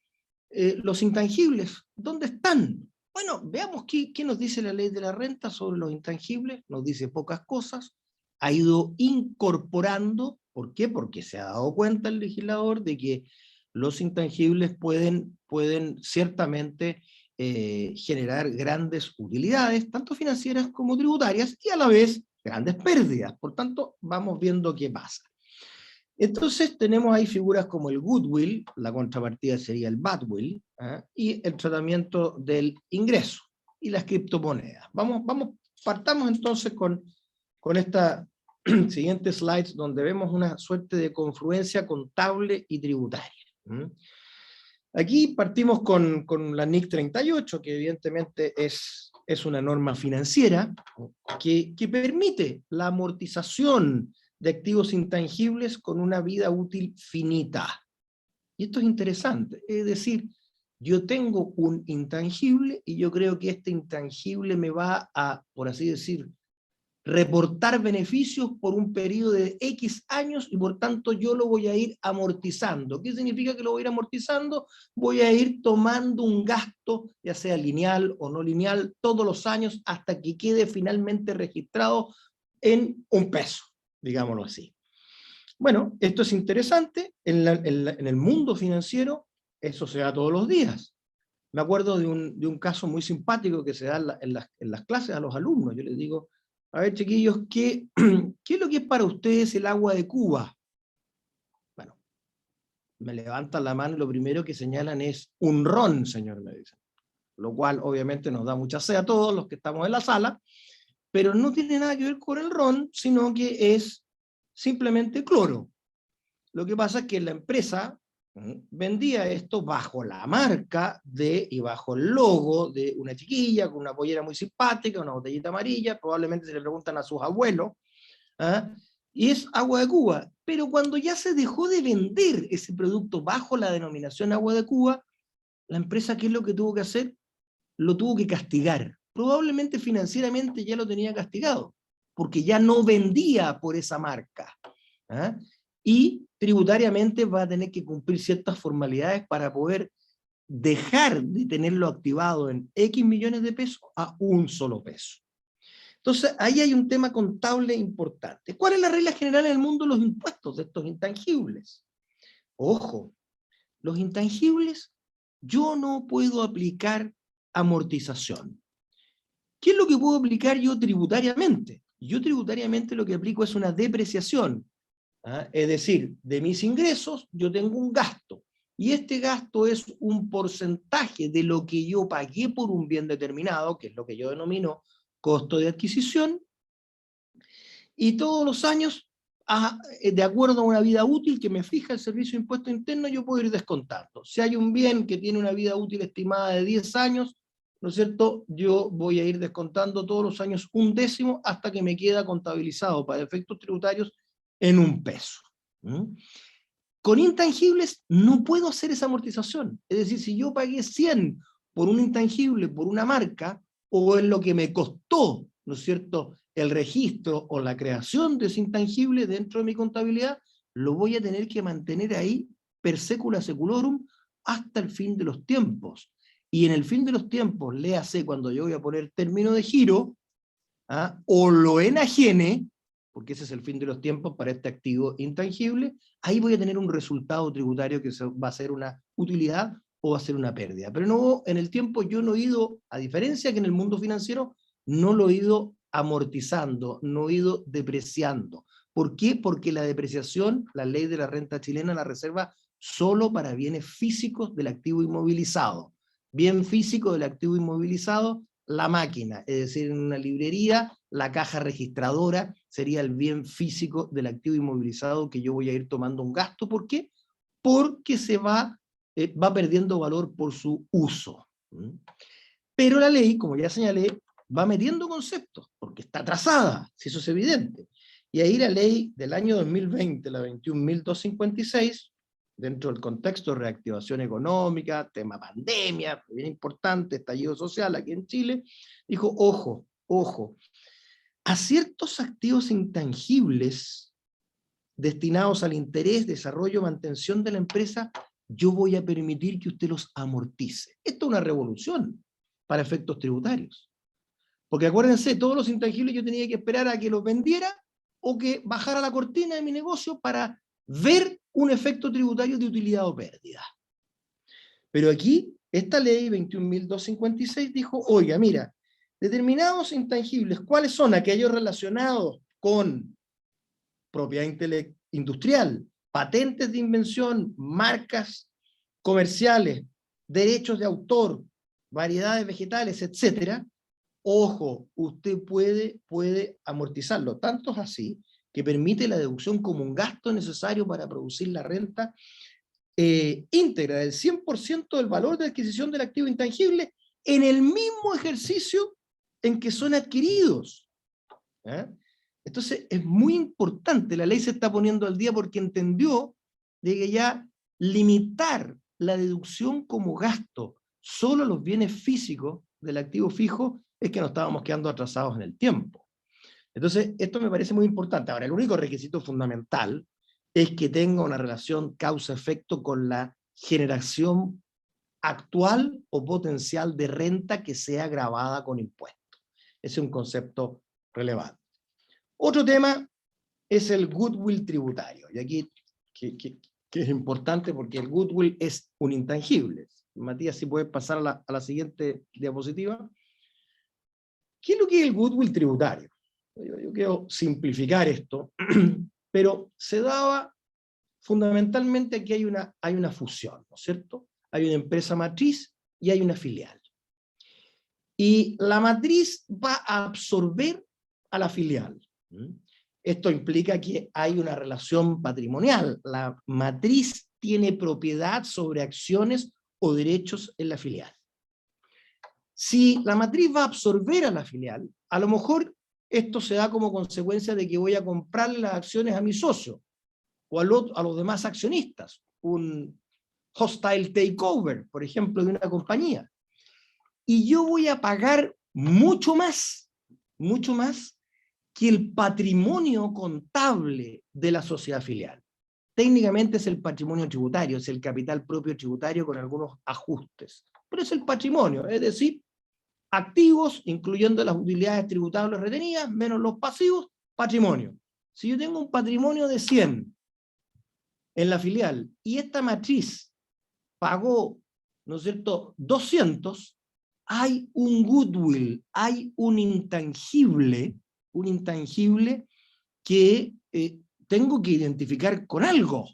los intangibles, ¿dónde están? Bueno, veamos qué nos dice la ley de la renta sobre los intangibles. Nos dice pocas cosas. Ha ido incorporando. ¿Por qué? Porque se ha dado cuenta el legislador de que los intangibles pueden ciertamente generar grandes utilidades, tanto financieras como tributarias, y a la vez grandes pérdidas. Por tanto, vamos viendo qué pasa. Entonces tenemos ahí figuras como el goodwill, la contrapartida sería el badwill, y el tratamiento del ingreso, y las criptomonedas. Partamos entonces con esta siguiente slides, donde vemos una suerte de confluencia contable y tributaria. Aquí partimos con la NIC 38, que evidentemente es una norma financiera que permite la amortización de activos intangibles con una vida útil finita. Y esto es interesante, es decir, yo tengo un intangible y yo creo que este intangible me va a, por así decir, reportar beneficios por un periodo de X años, y por tanto yo lo voy a ir amortizando. ¿Qué significa que lo voy a ir amortizando? Voy a ir tomando un gasto, ya sea lineal o no lineal, todos los años hasta que quede finalmente registrado en $1, digámoslo así. Bueno, esto es interesante, en el mundo financiero eso se da todos los días. Me acuerdo de un caso muy simpático que se da en las clases a los alumnos. Yo les digo, a ver, chiquillos, ¿qué es lo que es para ustedes el agua de Cuba? Bueno, me levantan la mano y lo primero que señalan es un ron, señor, me dicen. Lo cual obviamente nos da mucha sed a todos los que estamos en la sala, pero no tiene nada que ver con el ron, sino que es simplemente cloro. Lo que pasa es que la empresa vendía esto bajo la marca y bajo el logo de una chiquilla con una pollera muy simpática, una botellita amarilla, probablemente se le preguntan a sus abuelos, ¿ah? Y es agua de Cuba. Pero cuando ya se dejó de vender ese producto bajo la denominación agua de Cuba, la empresa, ¿qué es lo que tuvo que hacer? Lo tuvo que castigar. Probablemente financieramente ya lo tenía castigado, porque ya no vendía por esa marca. ¿Ah? Y tributariamente va a tener que cumplir ciertas formalidades para poder dejar de tenerlo activado en X millones de pesos a un solo peso. Entonces, ahí hay un tema contable importante. ¿Cuál es la regla general en el mundo de los impuestos de estos intangibles? Ojo, los intangibles, yo no puedo aplicar amortización. ¿Qué es lo que puedo aplicar yo tributariamente? Yo tributariamente lo que aplico es una depreciación. ¿Ah? Es decir, de mis ingresos yo tengo un gasto, y este gasto es un porcentaje de lo que yo pagué por un bien determinado, que es lo que yo denomino costo de adquisición, y todos los años, de acuerdo a una vida útil que me fija el Servicio de Impuesto Interno, yo puedo ir descontando. Si hay un bien que tiene una vida útil estimada de 10 años, ¿no es cierto?, yo voy a ir descontando todos los años 1/10 hasta que me queda contabilizado para efectos tributarios en 1 peso. Con intangibles no puedo hacer esa amortización. Es decir, si yo pagué 100 por un intangible, por una marca, o en lo que me costó, ¿no es cierto?, el registro o la creación de ese intangible dentro de mi contabilidad, lo voy a tener que mantener ahí per secula seculorum hasta el fin de los tiempos. Y en el fin de los tiempos, léase cuando yo voy a poner término de giro, o lo enajene, porque ese es el fin de los tiempos para este activo intangible, ahí voy a tener un resultado tributario que va a ser una utilidad o va a ser una pérdida. Pero no, en el tiempo yo no he ido, a diferencia que en el mundo financiero, no lo he ido amortizando, no he ido depreciando. ¿Por qué? Porque la depreciación, la ley de la renta chilena la reserva solo para bienes físicos del activo inmovilizado. Bien físico del activo inmovilizado, la máquina, es decir, en una librería, la caja registradora sería el bien físico del activo inmovilizado que yo voy a ir tomando un gasto. ¿Por qué? Porque se va perdiendo valor por su uso. Pero la ley, como ya señalé, va metiendo conceptos, porque está trazada, si eso es evidente. Y ahí la ley del año 2020, la 21.256, dentro del contexto de reactivación económica, tema pandemia, bien importante, estallido social aquí en Chile, dijo, ojo, ojo, a ciertos activos intangibles destinados al interés, desarrollo, mantención de la empresa, yo voy a permitir que usted los amortice. Esto es una revolución para efectos tributarios. Porque acuérdense, todos los intangibles yo tenía que esperar a que los vendiera o que bajara la cortina de mi negocio para ver un efecto tributario de utilidad o pérdida. Pero aquí, esta ley 21.256 dijo, oiga, mira, determinados intangibles, ¿cuáles son aquellos relacionados con propiedad industrial, patentes de invención, marcas comerciales, derechos de autor, variedades vegetales, etcétera? Ojo, usted puede amortizarlo. Tanto es así que permite la deducción como un gasto necesario para producir la renta íntegra del 100% del valor de adquisición del activo intangible en el mismo ejercicio en que son adquiridos. Entonces es muy importante, la ley se está poniendo al día porque entendió de que ya limitar la deducción como gasto solo a los bienes físicos del activo fijo es que nos estábamos quedando atrasados en el tiempo. Entonces esto me parece muy importante. Ahora, el único requisito fundamental es que tenga una relación causa-efecto con la generación actual o potencial de renta que sea gravada con impuestos. Ese es un concepto relevante. Otro tema es el goodwill tributario. Y aquí, que es importante porque el goodwill es un intangible. Matías, si puedes pasar a la siguiente diapositiva. ¿Qué es lo que es el goodwill tributario? Yo quiero simplificar esto, pero se daba fundamentalmente que hay una fusión, ¿no es cierto? Hay una empresa matriz y hay una filial. Y la matriz va a absorber a la filial. Esto implica que hay una relación patrimonial. La matriz tiene propiedad sobre acciones o derechos en la filial. Si la matriz va a absorber a la filial, a lo mejor esto se da como consecuencia de que voy a comprarle las acciones a mi socio o a los demás accionistas, un hostile takeover, por ejemplo, de una compañía. Y yo voy a pagar mucho más que el patrimonio contable de la sociedad filial. Técnicamente es el patrimonio tributario, es el capital propio tributario con algunos ajustes. Pero es el patrimonio, es decir, activos, incluyendo las utilidades tributables retenidas, menos los pasivos, patrimonio. Si yo tengo un patrimonio de 100 en la filial y esta matriz pagó, ¿no es cierto?, 200, hay un goodwill, hay un intangible que tengo que identificar con algo.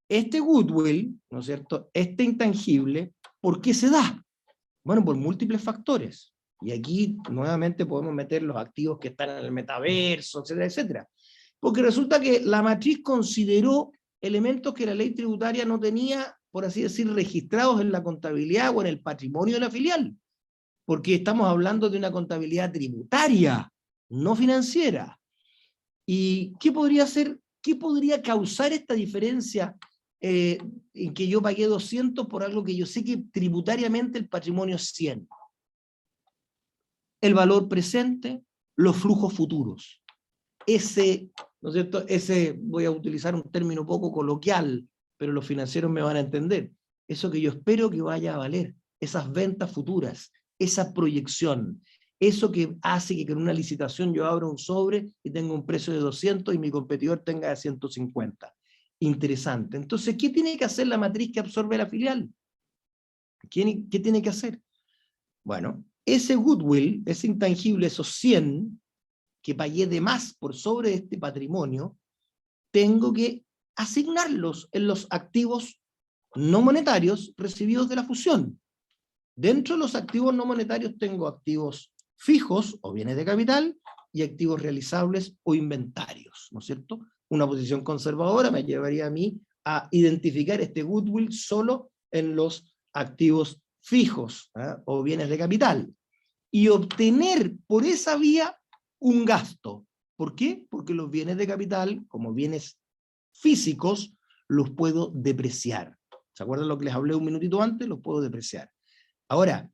Este goodwill, ¿no es cierto?, este intangible, ¿por qué se da? Bueno, por múltiples factores. Y aquí nuevamente podemos meter los activos que están en el metaverso, etcétera, etcétera. Porque resulta que la matriz consideró elementos que la ley tributaria no tenía, por así decir, registrados en la contabilidad o en el patrimonio de la filial. Porque estamos hablando de una contabilidad tributaria, no financiera. ¿Y qué podría ser, qué podría causar esta diferencia en que yo pagué 200 por algo que yo sé que tributariamente el patrimonio es 100? El valor presente, los flujos futuros. Ese, ¿no es cierto? Ese, voy a utilizar un término poco coloquial, pero los financieros me van a entender. Eso que yo espero que vaya a valer, esas ventas futuras, esa proyección, eso que hace que en una licitación yo abra un sobre y tenga un precio de 200 y mi competidor tenga de 150. Interesante. Entonces, ¿qué tiene que hacer la matriz que absorbe la filial? ¿Qué tiene que hacer? Bueno, ese goodwill, ese intangible, esos 100 que pagué de más por sobre este patrimonio, tengo que asignarlos en los activos no monetarios recibidos de la fusión. Dentro de los activos no monetarios tengo activos fijos o bienes de capital y activos realizables o inventarios, ¿no es cierto? Una posición conservadora me llevaría a mí a identificar este goodwill solo en los activos fijos o bienes de capital y obtener por esa vía un gasto. ¿Por qué? Porque los bienes de capital, como bienes físicos, los puedo depreciar. ¿Se acuerdan lo que les hablé un minutito antes? Los puedo depreciar. Ahora,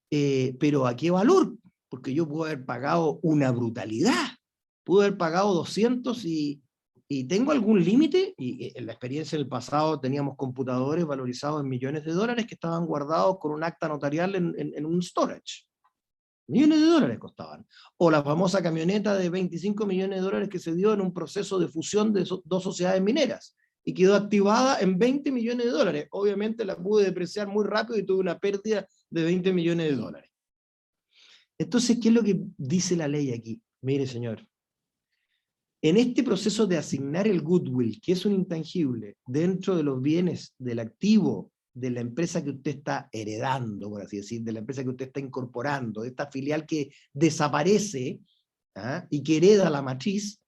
¿pero a qué valor? Porque yo puedo haber pagado una brutalidad. Puedo haber pagado 200 y tengo algún límite, y en la experiencia del pasado teníamos computadores valorizados en millones de dólares que estaban guardados con un acta notarial en un storage. Millones de dólares costaban. O la famosa camioneta de 25 millones de dólares que se dio en un proceso de fusión de dos sociedades mineras y quedó activada en 20 millones de dólares. Obviamente la pude depreciar muy rápido y tuve una pérdida de 20 millones de dólares. Entonces, ¿qué es lo que dice la ley aquí? Mire, señor, en este proceso de asignar el goodwill, que es un intangible, dentro de los bienes del activo de la empresa que usted está heredando, por así decir, de la empresa que usted está incorporando, de esta filial que desaparece y que hereda la matriz,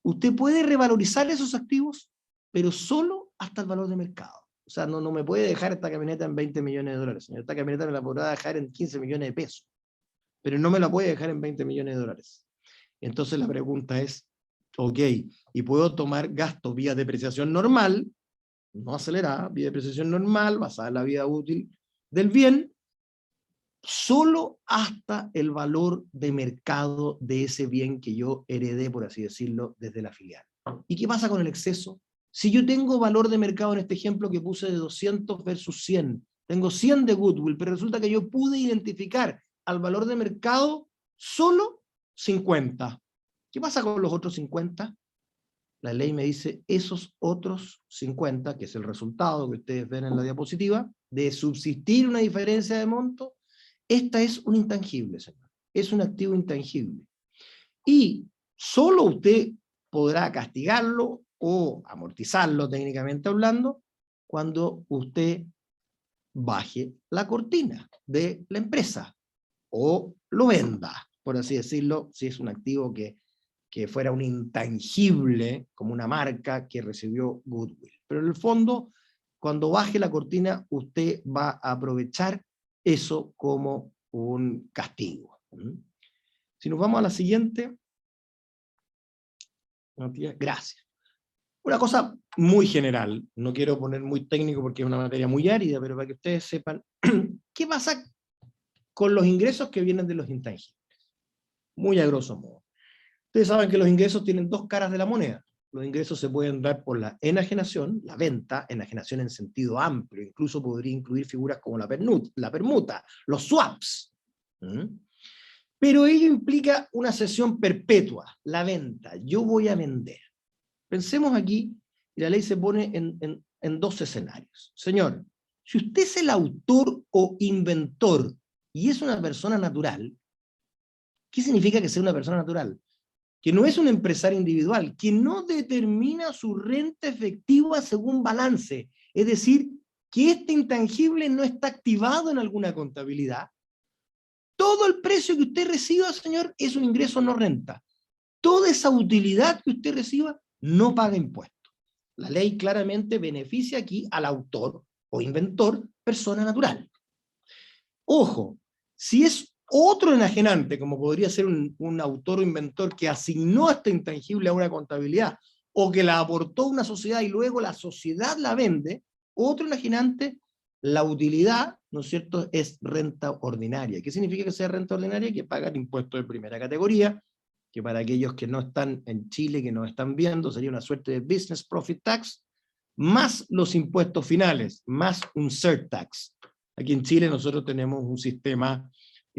usted puede revalorizar esos activos, pero solo hasta el valor de mercado. O sea, no me puede dejar esta camioneta en 20 millones de dólares, señor. Esta camioneta me la podrá dejar en 15 millones de pesos, pero no me la puede dejar en 20 millones de dólares. Entonces la pregunta es, ok, y puedo tomar gasto vía depreciación normal, no acelerada, vía depreciación normal, basada en la vida útil del bien, solo hasta el valor de mercado de ese bien que yo heredé, por así decirlo, desde la filial. ¿Y qué pasa con el exceso? Si yo tengo valor de mercado en este ejemplo que puse de 200 versus 100, tengo 100 de goodwill, pero resulta que yo pude identificar al valor de mercado solo 50. ¿Qué pasa con los otros 50? La ley me dice, esos otros 50, que es el resultado que ustedes ven en la diapositiva, de subsistir una diferencia de monto, esta es un intangible, señor. Es un activo intangible. Y solo usted podrá castigarlo o amortizarlo, técnicamente hablando, cuando usted baje la cortina de la empresa o lo venda, por así decirlo, si es un activo que fuera un intangible, como una marca que recibió goodwill. Pero en el fondo, cuando baje la cortina, usted va a aprovechar eso como un castigo. Si nos vamos a la siguiente. Matías, gracias. Una cosa muy general, no quiero poner muy técnico porque es una materia muy árida, pero para que ustedes sepan, ¿qué pasa con los ingresos que vienen de los intangibles? Muy a grosso modo. Ustedes saben que los ingresos tienen dos caras de la moneda. Los ingresos se pueden dar por la enajenación, la venta, enajenación en sentido amplio, incluso podría incluir figuras como la permuta, los swaps. Pero ello implica una cesión perpetua, la venta. Yo voy a vender. Pensemos aquí, y la ley se pone en dos escenarios. Señor, si usted es el autor o inventor y es una persona natural, ¿qué significa que sea una persona natural? Que no es un empresario individual, que no determina su renta efectiva según balance. Es decir, que este intangible no está activado en alguna contabilidad. Todo el precio que usted reciba, señor, es un ingreso no renta. Toda esa utilidad que usted reciba no paga impuestos. La ley claramente beneficia aquí al autor o inventor, persona natural. Ojo, si es otro enajenante, como podría ser un autor o inventor que asignó este intangible a una contabilidad, o que la aportó a una sociedad y luego la sociedad la vende, otro enajenante, la utilidad, ¿no es cierto?, es renta ordinaria. ¿Qué significa que sea renta ordinaria? Que pagan impuestos de primera categoría, que para aquellos que no están en Chile, que nos están viendo, sería una suerte de business profit tax, más los impuestos finales, más un surtax. Aquí en Chile nosotros tenemos un sistema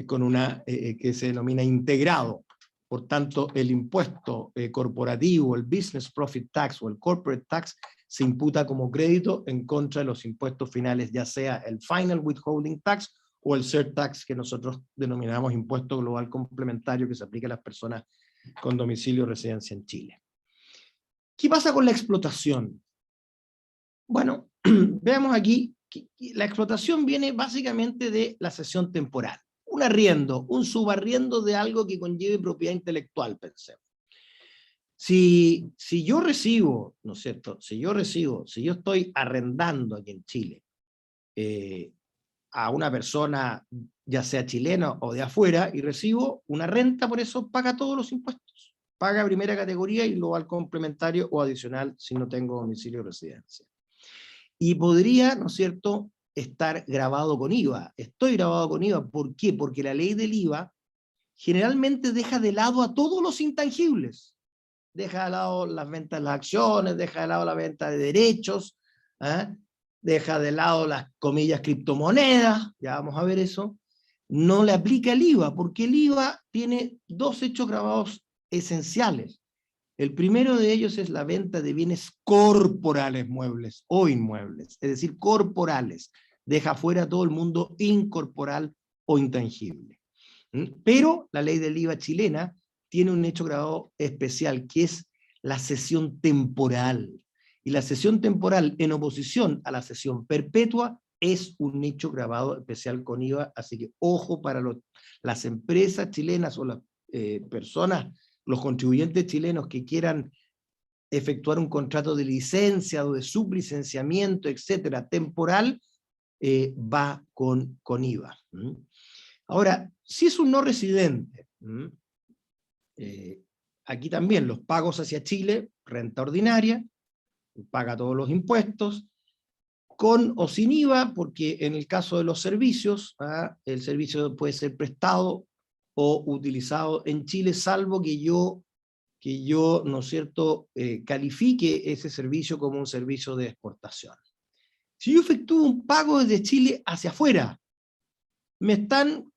con que se denomina integrado. Por tanto, el impuesto corporativo, el business profit tax o el corporate tax, se imputa como crédito en contra de los impuestos finales, ya sea el final withholding tax o el surtax, que nosotros denominamos impuesto global complementario, que se aplica a las personas con domicilio o residencia en Chile. ¿Qué pasa con la explotación? Bueno, veamos aquí, que la explotación viene básicamente de la cesión temporal. Un arriendo, un subarriendo de algo que conlleve propiedad intelectual, pensemos. Si yo recibo, ¿no es cierto? Si yo estoy arrendando aquí en Chile a una persona, ya sea chilena o de afuera, y recibo una renta, por eso paga todos los impuestos. Paga primera categoría y luego al complementario o adicional si no tengo domicilio o residencia. Y podría, ¿no es cierto?, estar grabado con IVA. Estoy grabado con IVA. ¿Por qué? Porque la ley del IVA generalmente deja de lado a todos los intangibles. Deja de lado las ventas de las acciones, deja de lado la venta de derechos, deja de lado las comillas criptomonedas, ya vamos a ver eso. No le aplica el IVA, porque el IVA tiene dos hechos grabados esenciales. El primero de ellos es la venta de bienes corporales muebles o inmuebles, es decir, corporales. Deja fuera todo el mundo incorporal o intangible. Pero la ley del IVA chilena tiene un hecho grabado especial, que es la cesión temporal. Y la cesión temporal, en oposición a la cesión perpetua, es un hecho grabado especial con IVA, así que ojo para las empresas chilenas o las personas, los contribuyentes chilenos que quieran efectuar un contrato de licencia o de sublicenciamiento, etcétera, temporal, va con IVA. Ahora, si es un no residente, aquí también los pagos hacia Chile, renta ordinaria, paga todos los impuestos, con o sin IVA, porque en el caso de los servicios, el servicio puede ser prestado o utilizado en Chile, salvo que yo, ¿no es cierto?, califique ese servicio como un servicio de exportación. Si yo efectúo un pago desde Chile hacia afuera, me están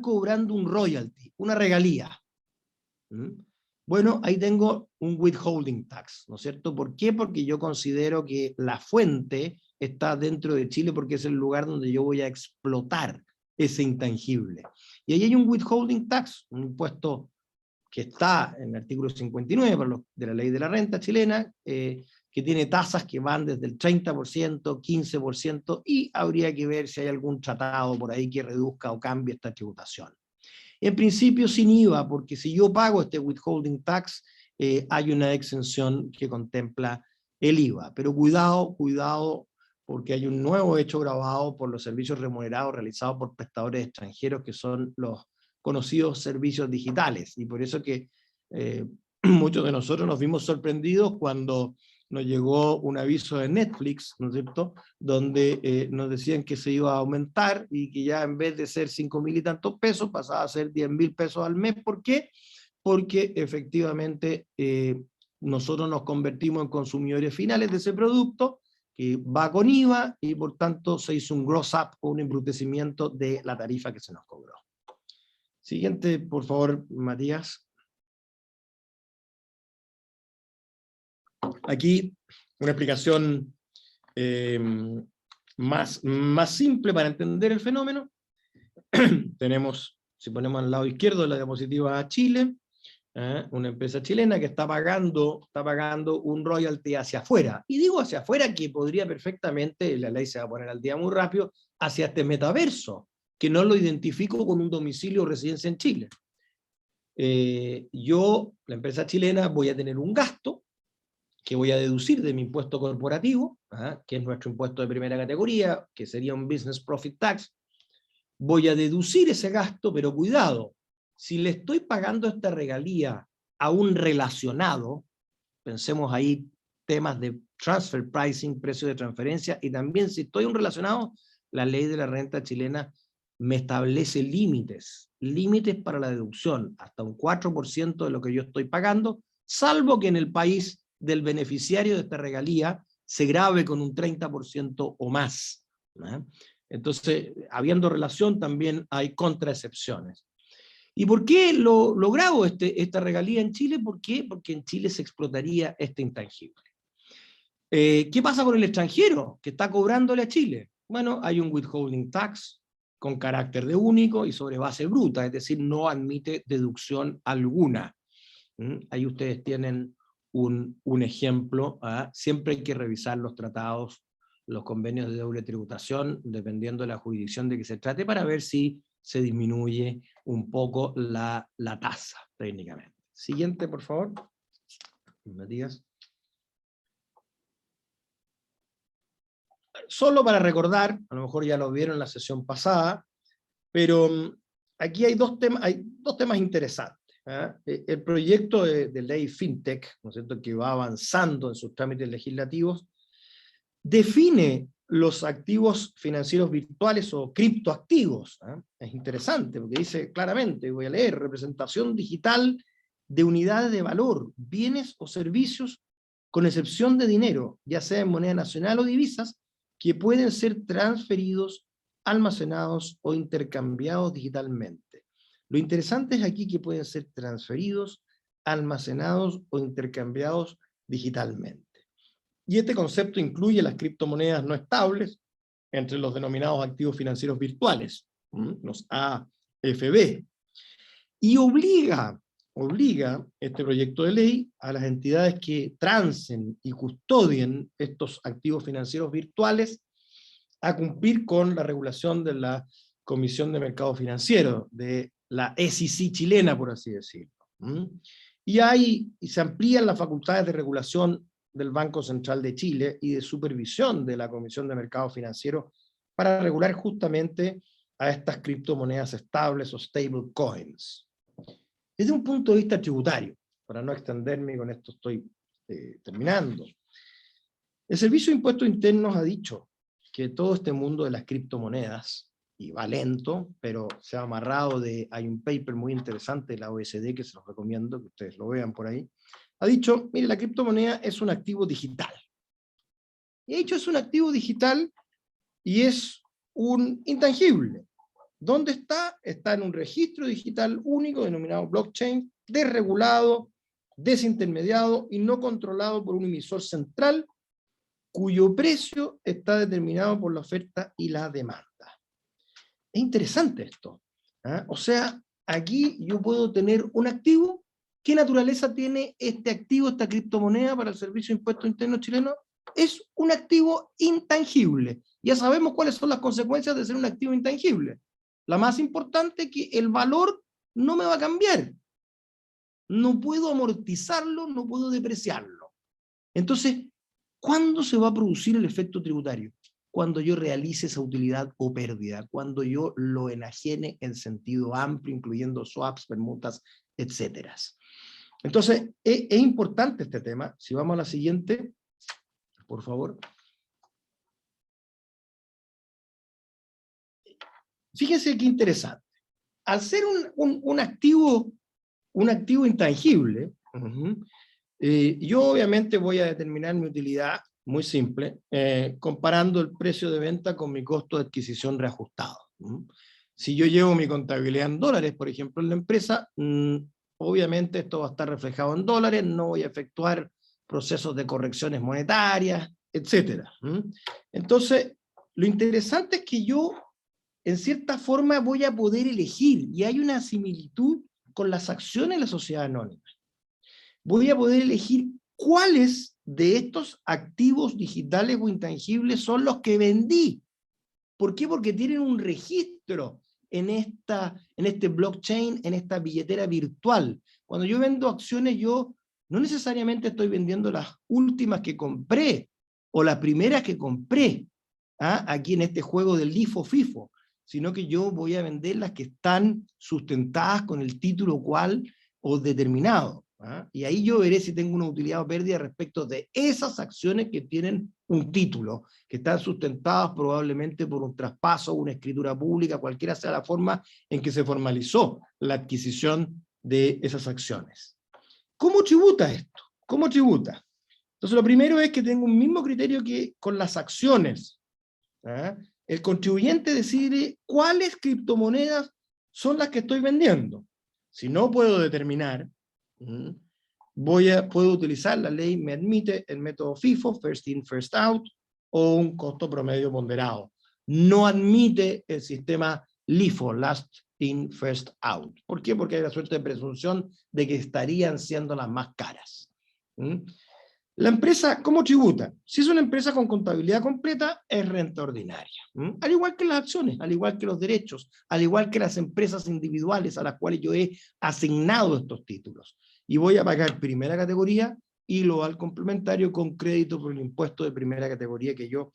cobrando un royalty, una regalía. Bueno, ahí tengo un withholding tax, ¿no es cierto? ¿Por qué? Porque yo considero que la fuente está dentro de Chile porque es el lugar donde yo voy a explotar ese intangible. Y ahí hay un withholding tax, un impuesto que está en el artículo 59 de la ley de la renta chilena, que tiene tasas que van desde el 30%, 15%, y habría que ver si hay algún tratado por ahí que reduzca o cambie esta tributación. En principio sin IVA, porque si yo pago este withholding tax, hay una exención que contempla el IVA. Pero cuidado, cuidado, porque hay un nuevo hecho grabado por los servicios remunerados realizados por prestadores extranjeros, que son los conocidos servicios digitales. Y por eso que muchos de nosotros nos vimos sorprendidos cuando nos llegó un aviso de Netflix, ¿no es cierto?, donde nos decían que se iba a aumentar y que ya en vez de ser 5.000 y tantos pesos pasaba a ser 10.000 pesos al mes. ¿Por qué? Porque efectivamente nosotros nos convertimos en consumidores finales de ese producto, que va con IVA, y por tanto se hizo un gross up o un embrutecimiento de la tarifa que se nos cobró. Siguiente, por favor, Matías. Aquí una explicación más simple para entender el fenómeno. Tenemos, si ponemos al lado izquierdo de la diapositiva, a Chile, una empresa chilena que está pagando un royalty hacia afuera. Y digo hacia afuera que podría perfectamente, la ley se va a poner al día muy rápido, hacia este metaverso, que no lo identifico con un domicilio o residencia en Chile. Yo, la empresa chilena, voy a tener un gasto que voy a deducir de mi impuesto corporativo, que es nuestro impuesto de primera categoría, que sería un business profit tax. Voy a deducir ese gasto, pero cuidado, si le estoy pagando esta regalía a un relacionado, pensemos ahí temas de transfer pricing, precio de transferencia, y también si estoy un relacionado, la ley de la renta chilena me establece límites para la deducción, hasta un 4% de lo que yo estoy pagando, salvo que en el país del beneficiario de esta regalía se grave con un 30% o más. Entonces, habiendo relación, también hay contraexcepciones. ¿Y por qué lo grabo esta regalía en Chile? ¿Por qué? Porque en Chile se explotaría este intangible. ¿Qué pasa con el extranjero que está cobrándole a Chile? Bueno, hay un withholding tax con carácter de único y sobre base bruta, es decir, no admite deducción alguna. Ahí ustedes tienen un ejemplo. Siempre hay que revisar los tratados, los convenios de doble tributación, dependiendo de la jurisdicción de que se trate, para ver si se disminuye un poco la tasa técnicamente. Siguiente, por favor. Matías. Solo para recordar, a lo mejor ya lo vieron en la sesión pasada, pero aquí hay dos temas interesantes. El proyecto de ley FinTech, ¿no es cierto?, que va avanzando en sus trámites legislativos, define los activos financieros virtuales o criptoactivos. Es interesante porque dice claramente, voy a leer: representación digital de unidades de valor, bienes o servicios, con excepción de dinero, ya sea en moneda nacional o divisas, que pueden ser transferidos, almacenados o intercambiados digitalmente. Lo interesante es aquí que pueden ser transferidos, almacenados o intercambiados digitalmente. Y este concepto incluye las criptomonedas no estables, entre los denominados activos financieros virtuales, los AFB. Y obliga este proyecto de ley a las entidades que transen y custodien estos activos financieros virtuales a cumplir con la regulación de la Comisión de Mercado Financiero, de la SEC chilena, por así decirlo. Y se amplían las facultades de regulación del Banco Central de Chile y de supervisión de la Comisión de Mercado Financiero para regular justamente a estas criptomonedas estables o stable coins. Desde un punto de vista tributario, para no extenderme, con esto estoy terminando, el Servicio de Impuestos Internos ha dicho que todo este mundo de las criptomonedas, y va lento, pero se ha amarrado hay un paper muy interesante de la OECD que se los recomiendo, que ustedes lo vean por ahí, ha dicho: mire, la criptomoneda es un activo digital. Y de hecho es un activo digital y es un intangible. ¿Dónde está? Está en un registro digital único denominado blockchain, desregulado, desintermediado y no controlado por un emisor central, cuyo precio está determinado por la oferta y la demanda. Es interesante esto, ¿ah? O sea, aquí yo puedo tener un activo. ¿Qué naturaleza tiene este activo, esta criptomoneda para el Servicio de Impuestos Internos chileno? Es un activo intangible. Ya sabemos cuáles son las consecuencias de ser un activo intangible. La más importante es que el valor no me va a cambiar. No puedo amortizarlo, no puedo depreciarlo. Entonces, ¿cuándo se va a producir el efecto tributario? Cuando yo realice esa utilidad o pérdida, cuando yo lo enajene en sentido amplio, incluyendo swaps, permutas, etcétera. Entonces, es importante este tema. Si vamos a la siguiente, por favor. Fíjense qué interesante. Al ser un activo intangible, yo obviamente voy a determinar mi utilidad muy simple, comparando el precio de venta con mi costo de adquisición reajustado. Si yo llevo mi contabilidad en dólares, por ejemplo, en la empresa, obviamente esto va a estar reflejado en dólares, no voy a efectuar procesos de correcciones monetarias, etc. Entonces, lo interesante es que yo, en cierta forma, voy a poder elegir, y hay una similitud con las acciones de la sociedad anónima. Voy a poder elegir cuáles de estos activos digitales o intangibles son los que vendí. ¿Por qué? Porque tienen un registro en este blockchain, en esta billetera virtual. Cuando yo vendo acciones, yo no necesariamente estoy vendiendo las últimas que compré, o las primeras que compré, aquí en este juego del LIFO-FIFO, sino que yo voy a vender las que están sustentadas con el título cual o determinado. Y ahí yo veré si tengo una utilidad o pérdida respecto de esas acciones que tienen un título, que están sustentadas probablemente por un traspaso, una escritura pública, cualquiera sea la forma en que se formalizó la adquisición de esas acciones. ¿Cómo tributa esto? ¿Cómo tributa? Entonces lo primero es que tengo un mismo criterio que con las acciones. El contribuyente decide cuáles criptomonedas son las que estoy vendiendo. Si no puedo determinar, puedo utilizar, la ley me admite el método FIFO, first in, first out, o un costo promedio ponderado. No admite el sistema LIFO, last in, first out. ¿Por qué? Porque hay la suerte de presunción de que estarían siendo las más caras. La empresa, ¿cómo tributa? Si es una empresa con contabilidad completa, es renta ordinaria. Al igual que las acciones, al igual que los derechos, al igual que las empresas individuales a las cuales yo he asignado estos títulos. Y voy a pagar primera categoría y lo al complementario con crédito por el impuesto de primera categoría que yo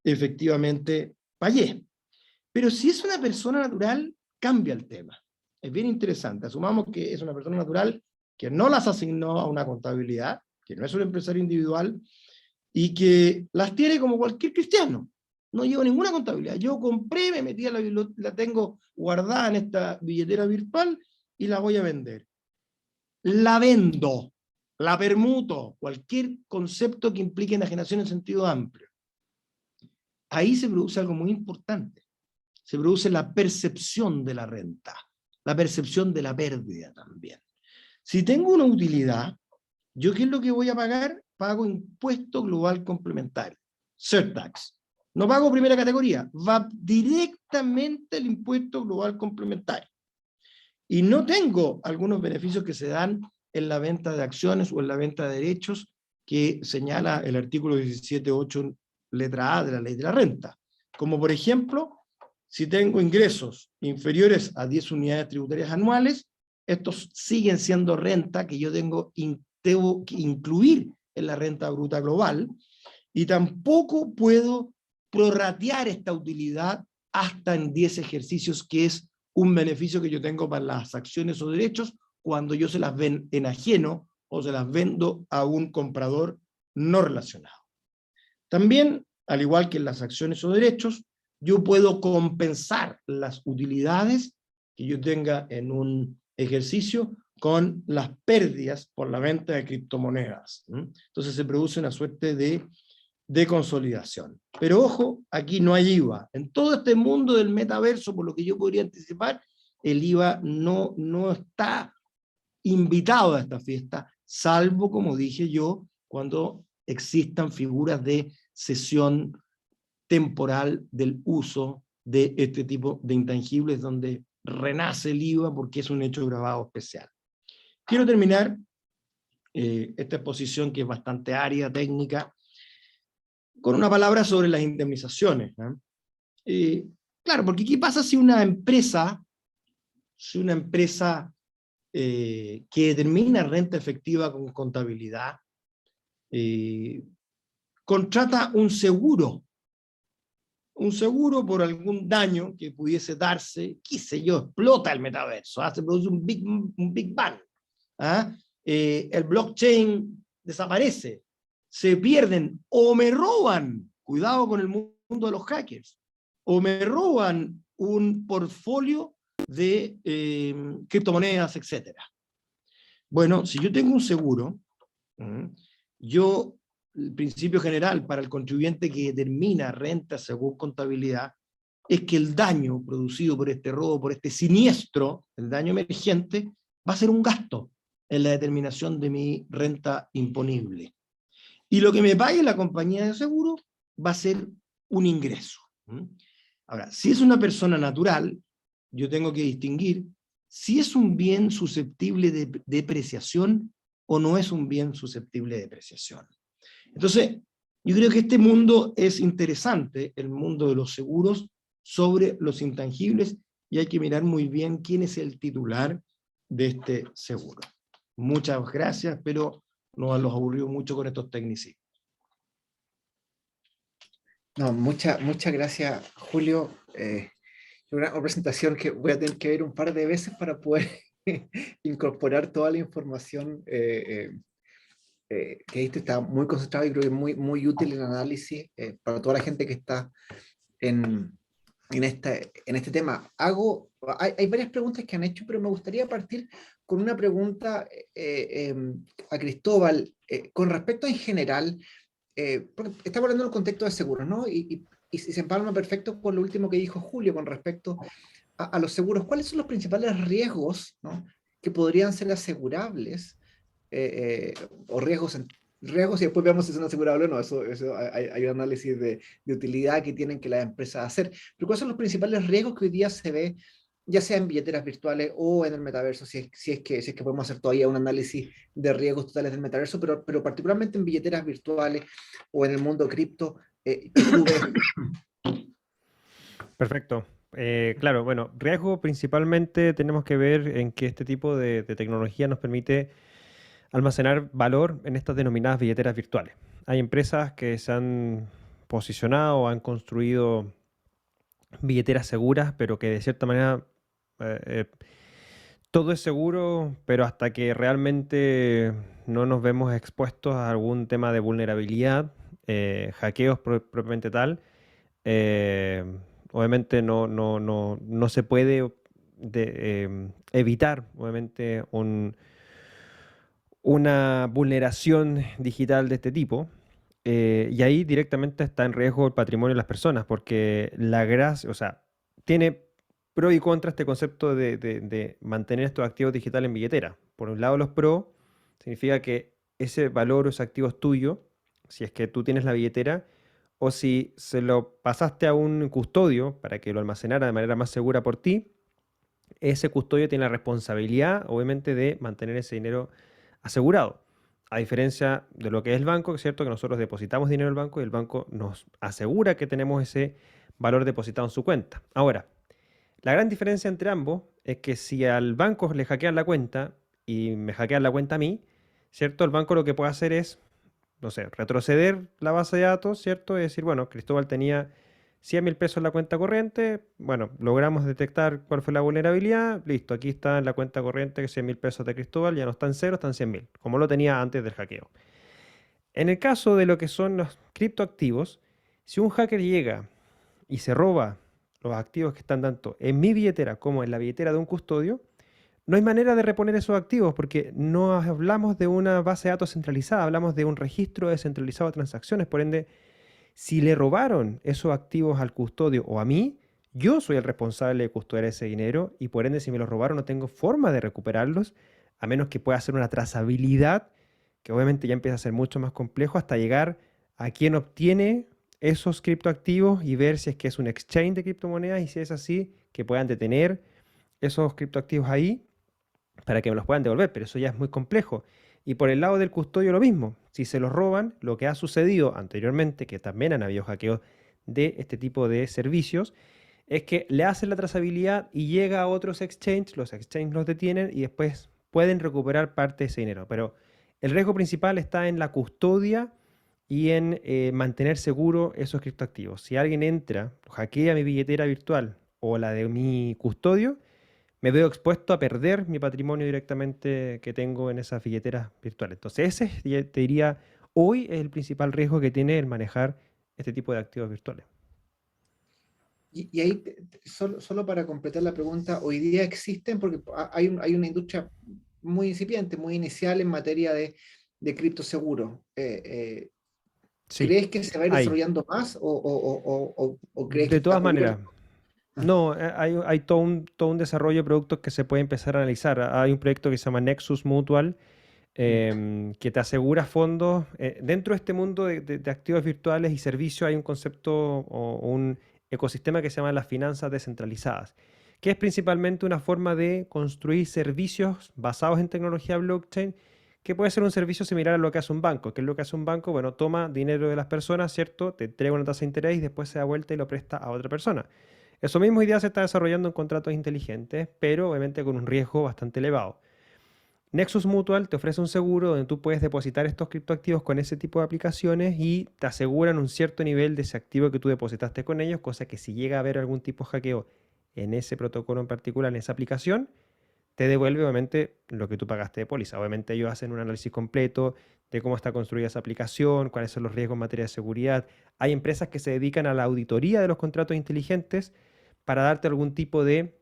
efectivamente pagué. Pero si es una persona natural, cambia el tema. Es bien interesante. Asumamos que es una persona natural que no las asignó a una contabilidad, que no es un empresario individual, y que las tiene como cualquier cristiano. No llevo ninguna contabilidad. Yo compré, me metí a la biblioteca, la tengo guardada en esta billetera virtual y la voy a vender. La vendo, la permuto, cualquier concepto que implique enajenación en sentido amplio. Ahí se produce algo muy importante. Se produce la percepción de la renta, la percepción de la pérdida también. Si tengo una utilidad, ¿yo qué es lo que voy a pagar? Pago impuesto global complementario, surtax. No pago primera categoría, va directamente el impuesto global complementario. Y no tengo algunos beneficios que se dan en la venta de acciones o en la venta de derechos que señala el artículo 17.8, letra A de la ley de la renta. Como por ejemplo, si tengo ingresos inferiores a 10 unidades tributarias anuales, estos siguen siendo renta que yo tengo que incluir en la renta bruta global, y tampoco puedo prorratear esta utilidad hasta en 10 ejercicios, que es un beneficio que yo tengo para las acciones o derechos cuando yo se las enajeno o se las vendo a un comprador no relacionado. También, al igual que en las acciones o derechos, yo puedo compensar las utilidades que yo tenga en un ejercicio con las pérdidas por la venta de criptomonedas. Entonces se produce una suerte de de consolidación. Pero ojo, aquí no hay IVA. En todo este mundo del metaverso, por lo que yo podría anticipar, el IVA no está invitado a esta fiesta, salvo, como dije yo, cuando existan figuras de cesión temporal del uso de este tipo de intangibles, donde renace el IVA porque es un hecho grabado especial. Quiero terminar esta exposición, que es bastante árida, técnica, con una palabra sobre las indemnizaciones. Claro, porque ¿qué pasa si una empresa que determina renta efectiva con contabilidad contrata un seguro por algún daño que pudiese darse, qué sé yo, explota el metaverso, se produce un Big Bang, el blockchain desaparece, se pierden o me roban, cuidado con el mundo de los hackers, o me roban un portfolio de criptomonedas, etc. Bueno, si yo tengo un seguro, el principio general para el contribuyente que determina renta según contabilidad es que el daño producido por este robo, por este siniestro, el daño emergente, va a ser un gasto en la determinación de mi renta imponible. Y lo que me pague la compañía de seguro va a ser un ingreso. Ahora, si es una persona natural, yo tengo que distinguir si es un bien susceptible de depreciación o no es un bien susceptible de depreciación. Entonces, yo creo que este mundo es interesante, el mundo de los seguros sobre los intangibles, y hay que mirar muy bien quién es el titular de este seguro. Muchas gracias, espero no haberlos aburrido mucho con estos tecnicismos. No, muchas gracias, Julio. Una presentación que voy a tener que ver un par de veces para poder incorporar toda la información que diste. Está muy concentrado y creo que es muy útil el análisis para toda la gente que está en este tema. Hay varias preguntas que han hecho, pero me gustaría partir con una pregunta a Cristóbal con respecto en general, porque estamos hablando en el contexto de seguros, ¿no? Y se empalma perfecto con lo último que dijo Julio con respecto a los seguros. ¿Cuáles son los principales riesgos, ¿no?, que podrían ser asegurables, o riesgos y después veamos si son asegurables o no? Eso hay un análisis de utilidad que tienen que las empresas hacer. Pero ¿cuáles son los principales riesgos que hoy día se ve, ya sea en billeteras virtuales o en el metaverso, si es que podemos hacer todavía un análisis de riesgos totales del metaverso, pero particularmente en billeteras virtuales o en el mundo cripto, que tú ves? Perfecto. Claro, bueno, riesgo principalmente tenemos que ver en que este tipo de tecnología nos permite almacenar valor en estas denominadas billeteras virtuales. Hay empresas que se han posicionado o han construido billeteras seguras, pero que de cierta manera todo es seguro, pero hasta que realmente no nos vemos expuestos a algún tema de vulnerabilidad, hackeos propiamente tal, obviamente no se puede evitar, obviamente, una vulneración digital de este tipo. Y ahí directamente está en riesgo el patrimonio de las personas, porque la gracia, o sea, tiene pro y contra este concepto de mantener estos activos digitales en billetera. Por un lado, los pro significa que ese valor o ese activo es tuyo, si es que tú tienes la billetera, o si se lo pasaste a un custodio para que lo almacenara de manera más segura por ti, ese custodio tiene la responsabilidad, obviamente, de mantener ese dinero asegurado. A diferencia de lo que es el banco, es cierto que nosotros depositamos dinero al banco y el banco nos asegura que tenemos ese valor depositado en su cuenta. Ahora, la gran diferencia entre ambos es que si al banco le hackean la cuenta y me hackean la cuenta a mí, ¿cierto? El banco lo que puede hacer es, no sé, retroceder la base de datos, ¿cierto? Es decir, bueno, Cristóbal tenía 100.000 pesos en la cuenta corriente, bueno, logramos detectar cuál fue la vulnerabilidad, listo, aquí está en la cuenta corriente 100.000 pesos de Cristóbal, ya no están cero, están 100.000, como lo tenía antes del hackeo. En el caso de lo que son los criptoactivos, si un hacker llega y se roba los activos que están tanto en mi billetera como en la billetera de un custodio, no hay manera de reponer esos activos porque no hablamos de una base de datos centralizada, hablamos de un registro descentralizado de transacciones, por ende Si le robaron esos activos al custodio o a mí, yo soy el responsable de custodiar ese dinero y por ende si me los robaron no tengo forma de recuperarlos, a menos que pueda hacer una trazabilidad, que obviamente ya empieza a ser mucho más complejo hasta llegar a quién obtiene esos criptoactivos y ver si es que es un exchange de criptomonedas y si es así, que puedan detener esos criptoactivos ahí para que me los puedan devolver, pero eso ya es muy complejo. Y por el lado del custodio lo mismo, si se los roban, lo que ha sucedido anteriormente, que también han habido hackeos de este tipo de servicios, es que le hacen la trazabilidad y llega a otros exchanges, los exchanges los detienen y después pueden recuperar parte de ese dinero. Pero el riesgo principal está en la custodia y en mantener seguro esos criptoactivos. Si alguien entra, hackea mi billetera virtual o la de mi custodio, me veo expuesto a perder mi patrimonio directamente que tengo en esas billeteras virtuales. Entonces ese, te diría, hoy es el principal riesgo que tiene el manejar este tipo de activos virtuales. Y ahí, solo para completar la pregunta, hoy día existen, porque hay una industria muy incipiente, muy inicial en materia de criptoseguros. Sí, ¿Crees que se va a ir hay. desarrollando más o crees que De está todas maneras, cubierto? no, hay todo un desarrollo de productos que se puede empezar a analizar. Hay un proyecto que se llama Nexus Mutual, que te asegura fondos. Dentro de este mundo de activos virtuales y servicios hay un concepto o un ecosistema que se llama las finanzas descentralizadas, que es principalmente una forma de construir servicios basados en tecnología blockchain, que puede ser un servicio similar a lo que hace un banco. ¿Qué es lo que hace un banco? Bueno, toma dinero de las personas, ¿cierto? Te entrega una tasa de interés y después se da vuelta y lo presta a otra persona. Eso mismo hoy día se está desarrollando en contratos inteligentes, pero obviamente con un riesgo bastante elevado. Nexus Mutual te ofrece un seguro donde tú puedes depositar estos criptoactivos con ese tipo de aplicaciones y te aseguran un cierto nivel de ese activo que tú depositaste con ellos, cosa que si llega a haber algún tipo de hackeo en ese protocolo en particular, en esa aplicación, te devuelve obviamente lo que tú pagaste de póliza. Obviamente ellos hacen un análisis completo de cómo está construida esa aplicación, cuáles son los riesgos en materia de seguridad. Hay empresas que se dedican a la auditoría de los contratos inteligentes para darte algún tipo de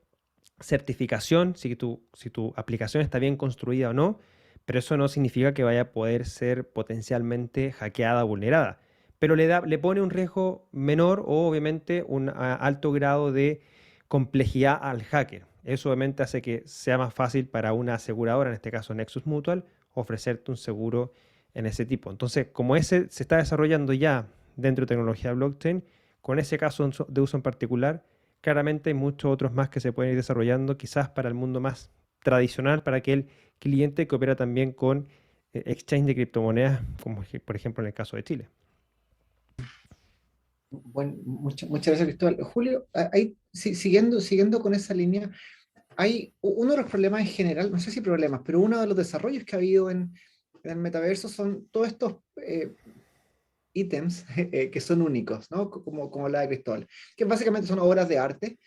certificación, si tu aplicación está bien construida o no, pero eso no significa que vaya a poder ser potencialmente hackeada o vulnerada. Pero le pone un riesgo menor o obviamente un alto grado de complejidad al hacker. Eso obviamente hace que sea más fácil para una aseguradora, en este caso Nexus Mutual, ofrecerte un seguro en ese tipo. Entonces, como ese se está desarrollando ya dentro de tecnología blockchain, con ese caso de uso en particular, claramente hay muchos otros más que se pueden ir desarrollando, quizás para el mundo más tradicional, para aquel cliente que opera también con exchange de criptomonedas, como por ejemplo en el caso de Chile. Bueno, muchas gracias, Cristóbal. Julio, siguiendo con esa línea, hay uno de los problemas en general, no sé si problemas, pero uno de los desarrollos que ha habido en el metaverso son todos estos ítems que son únicos, ¿no? Como la de Cristóbal, que básicamente son obras de arte,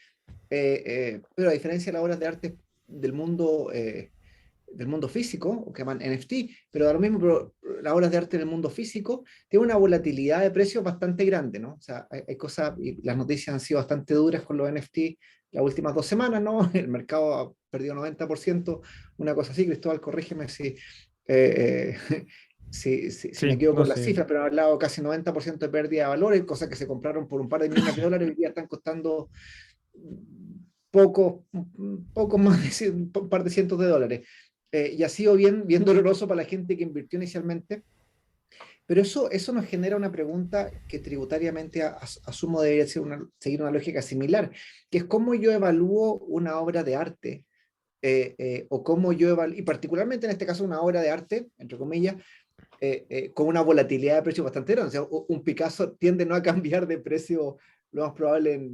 pero a diferencia de las obras de arte del mundo físico, o que llaman NFT, pero da lo mismo, pero las obras de arte en el mundo físico tienen una volatilidad de precios bastante grande, ¿no? O sea, hay cosas, y las noticias han sido bastante duras con los NFT las últimas 2 semanas, ¿no? El mercado ha perdido 90%, una cosa así. Cristóbal, corrígeme si me Sí, equivoco no con las sé. cifras, pero han hablado casi 90% de pérdida de valores, cosas que se compraron por un par de millones de dólares, hoy día están costando poco más de un par de cientos de dólares. Y ha sido bien doloroso para la gente que invirtió inicialmente, pero eso nos genera una pregunta que tributariamente asumo debería seguir una lógica similar, que es cómo yo evalúo una obra de arte, o cómo yo evalúo, y particularmente en este caso una obra de arte, entre comillas, con una volatilidad de precio bastante grande. O sea, un Picasso tiende no a cambiar de precio lo más probable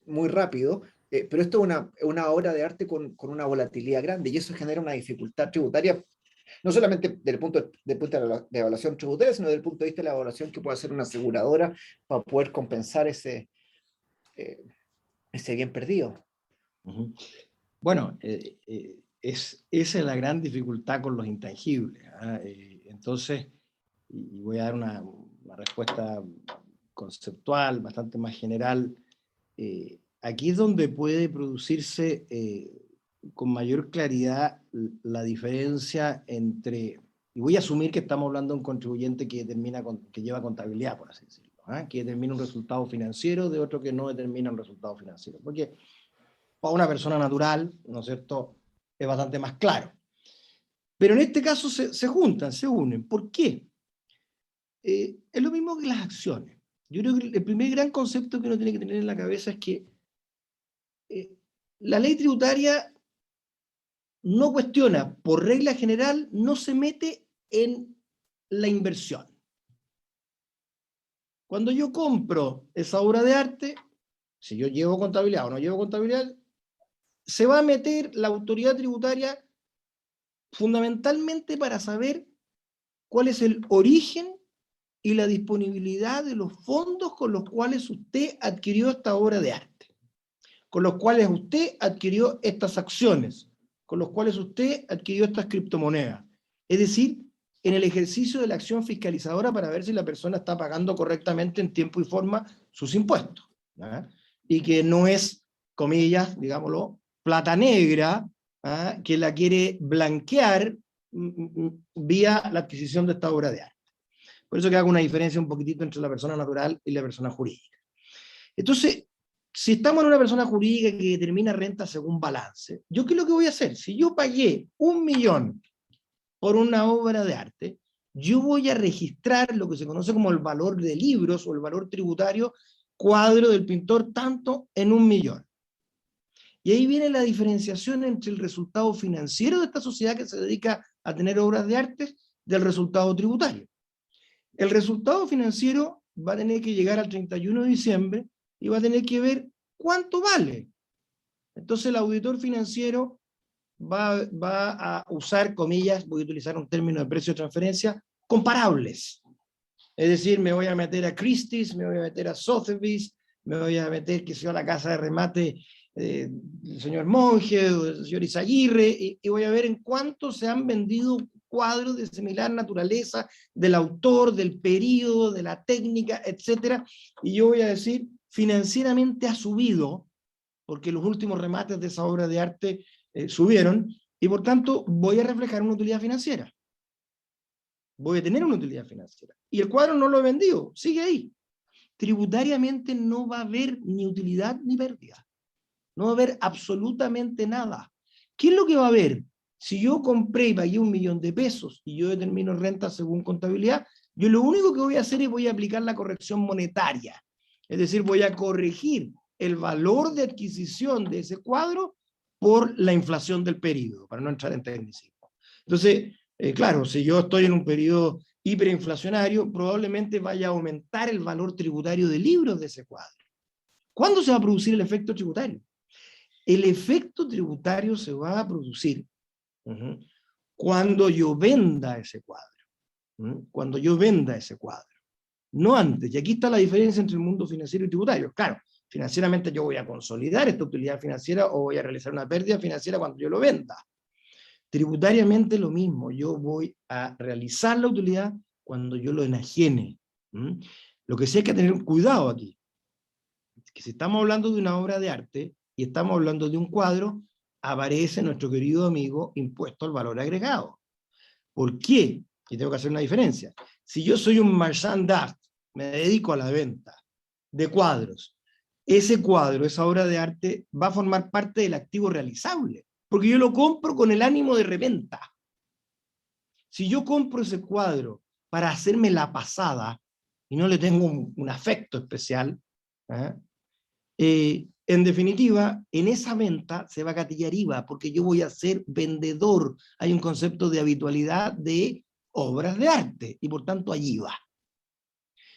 muy rápido, pero esto es una obra de arte con una volatilidad grande y eso genera una dificultad tributaria, no solamente desde el punto de evaluación tributaria, sino desde el punto de vista de la evaluación que puede hacer una aseguradora para poder compensar eh, ese bien perdido. Ujú. Bueno, esa es la gran dificultad con los intangibles. Entonces, y voy a dar una respuesta conceptual, bastante más general. Aquí es donde puede producirse con mayor claridad la diferencia entre, y voy a asumir que estamos hablando de un contribuyente que lleva contabilidad, por así decirlo. que determina un resultado financiero de otro que no determina un resultado financiero. Porque para una persona natural, ¿no es cierto?, es bastante más claro. Pero en este caso se juntan, se unen. ¿Por qué? Es lo mismo que las acciones. Yo creo que el primer gran concepto que uno tiene que tener en la cabeza es que la ley tributaria no cuestiona, por regla general, no se mete en la inversión. Cuando yo compro esa obra de arte, si yo llevo contabilidad o no llevo contabilidad, se va a meter la autoridad tributaria fundamentalmente para saber cuál es el origen y la disponibilidad de los fondos con los cuales usted adquirió esta obra de arte, con los cuales usted adquirió estas acciones, con los cuales usted adquirió estas criptomonedas. Es decir, en el ejercicio de la acción fiscalizadora para ver si la persona está pagando correctamente en tiempo y forma sus impuestos, ¿ah? Y que no es, comillas, digámoslo, plata negra, ¿ah?, que la quiere blanquear vía la adquisición de esta obra de arte. Por eso que hago una diferencia un poquitito entre la persona natural y la persona jurídica. Entonces, si estamos en una persona jurídica que determina renta según balance, ¿yo qué es lo que voy a hacer? Si yo pagué 1 millón por una obra de arte, yo voy a registrar lo que se conoce como el valor de libros o el valor tributario cuadro del pintor tanto en 1 millón. Y ahí viene la diferenciación entre el resultado financiero de esta sociedad que se dedica a tener obras de arte del resultado tributario. El resultado financiero va a tener que llegar al 31 de diciembre y va a tener que ver cuánto vale. Entonces el auditor financiero va a usar, comillas, voy a utilizar un término de precio de transferencia, comparables. Es decir, me voy a meter a Christie's, me voy a meter a Sotheby's, me voy a meter, que sea la casa de remate del señor Monge o del señor Izaguirre, y voy a ver en cuánto se han vendido cuadros de similar naturaleza, del autor, del periodo, de la técnica, etc. Y yo voy a decir, financieramente ha subido, porque los últimos remates de esa obra de arte subieron, y por tanto voy a reflejar una utilidad financiera. Voy a tener una utilidad financiera. Y el cuadro no lo he vendido, sigue ahí. Tributariamente no va a haber ni utilidad ni pérdida. No va a haber absolutamente nada. ¿Qué es lo que va a haber? Si yo compré y pagué 1 millón de pesos y yo determino renta según contabilidad, yo lo único que voy a hacer es voy a aplicar la corrección monetaria. Es decir, voy a corregir el valor de adquisición de ese cuadro por la inflación del periodo, para no entrar en tecnicismo. Entonces, claro, si yo estoy en un periodo hiperinflacionario, probablemente vaya a aumentar el valor tributario de libros de ese cuadro. ¿Cuándo se va a producir el efecto tributario? El efecto tributario se va a producir cuando yo venda ese cuadro. Cuando yo venda ese cuadro. No antes. Y aquí está la diferencia entre el mundo financiero y tributario. Claro, financieramente yo voy a consolidar esta utilidad financiera o voy a realizar una pérdida financiera cuando yo lo venda. Tributariamente lo mismo. Yo voy a realizar la utilidad cuando yo lo enajene. Lo que sí hay que tener cuidado aquí, es que si estamos hablando de una obra de arte y estamos hablando de un cuadro, aparece nuestro querido amigo impuesto al valor agregado. ¿Por qué? Y tengo que hacer una diferencia. Si yo soy un marchand d'art, me dedico a la venta de cuadros, ese cuadro, esa obra de arte, va a formar parte del activo realizable, porque yo lo compro con el ánimo de reventa. Si yo compro ese cuadro para hacerme la pasada, y no le tengo un afecto especial, en definitiva, en esa venta se va a gatillar IVA, porque yo voy a ser vendedor. Hay un concepto de habitualidad de obras de arte, y por tanto hay IVA.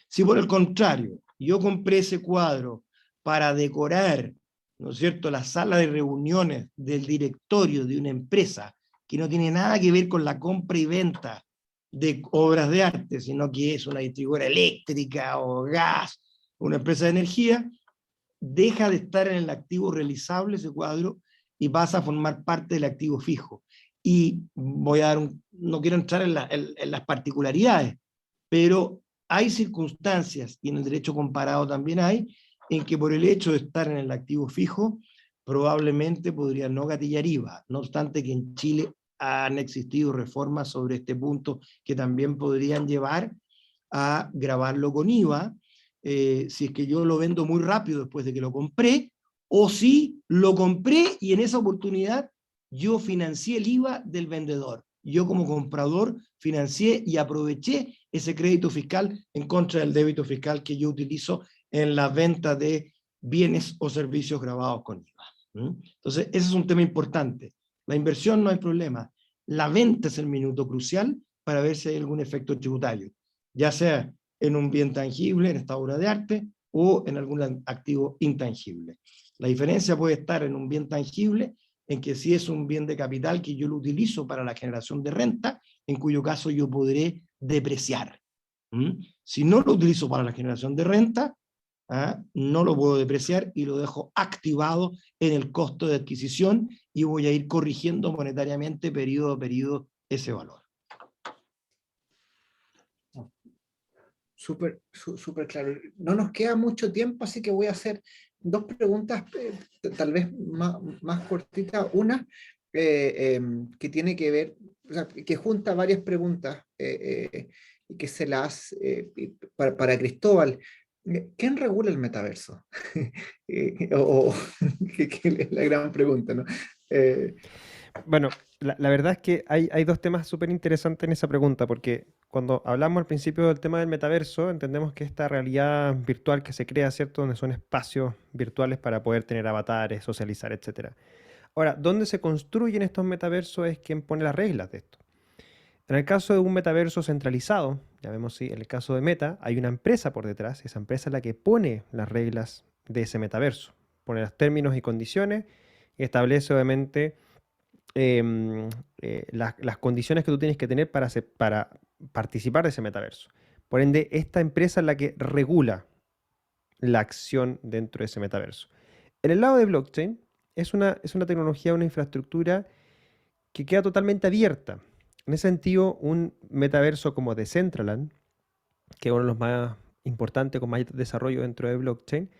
Si por el contrario, yo compré ese cuadro para decorar, ¿no es cierto?, la sala de reuniones del directorio de una empresa, que no tiene nada que ver con la compra y venta de obras de arte, sino que es una distribuidora eléctrica o gas, una empresa de energía, deja de estar en el activo realizable ese cuadro y pasa a formar parte del activo fijo. Y voy a dar no quiero entrar en las particularidades, pero hay circunstancias, y en el derecho comparado también hay, en que por el hecho de estar en el activo fijo, probablemente podría no gatillar IVA, no obstante que en Chile han existido reformas sobre este punto que también podrían llevar a gravarlo con IVA, si es que yo lo vendo muy rápido después de que lo compré, o si lo compré y en esa oportunidad yo financié el IVA del vendedor. Yo como comprador financié y aproveché ese crédito fiscal en contra del débito fiscal que yo utilizo en la venta de bienes o servicios gravados con IVA. Entonces, ese es un tema importante. La inversión no hay problema. La venta es el minuto crucial para ver si hay algún efecto tributario, ya sea en un bien tangible, en esta obra de arte, o en algún activo intangible. La diferencia puede estar en un bien tangible, en que si es un bien de capital que yo lo utilizo para la generación de renta, en cuyo caso yo podré depreciar. Si no lo utilizo para la generación de renta, no lo puedo depreciar y lo dejo activado en el costo de adquisición y voy a ir corrigiendo monetariamente periodo a periodo ese valor. Súper claro. No nos queda mucho tiempo, así que voy a hacer dos preguntas, tal vez más cortitas. Una que tiene que ver, o sea, que junta varias preguntas y que se las para Cristóbal. ¿Quién regula el metaverso? Que es la gran pregunta, ¿no? Bueno, la verdad es que hay dos temas súper interesantes en esa pregunta, porque cuando hablamos al principio del tema del metaverso, entendemos que esta realidad virtual que se crea, ¿cierto? Donde son espacios virtuales para poder tener avatares, socializar, etc. Ahora, ¿dónde se construyen estos metaversos es quien pone las reglas de esto? En el caso de un metaverso centralizado, ya vemos si en el caso de Meta, hay una empresa por detrás, esa empresa es la que pone las reglas de ese metaverso, pone los términos y condiciones y establece obviamente las condiciones que tú tienes que tener para participar de ese metaverso. Por ende, esta empresa es la que regula la acción dentro de ese metaverso. En el lado de blockchain, es una tecnología, una infraestructura que queda totalmente abierta. En ese sentido, un metaverso como Decentraland, que es uno de los más importantes, con más desarrollo dentro de blockchain,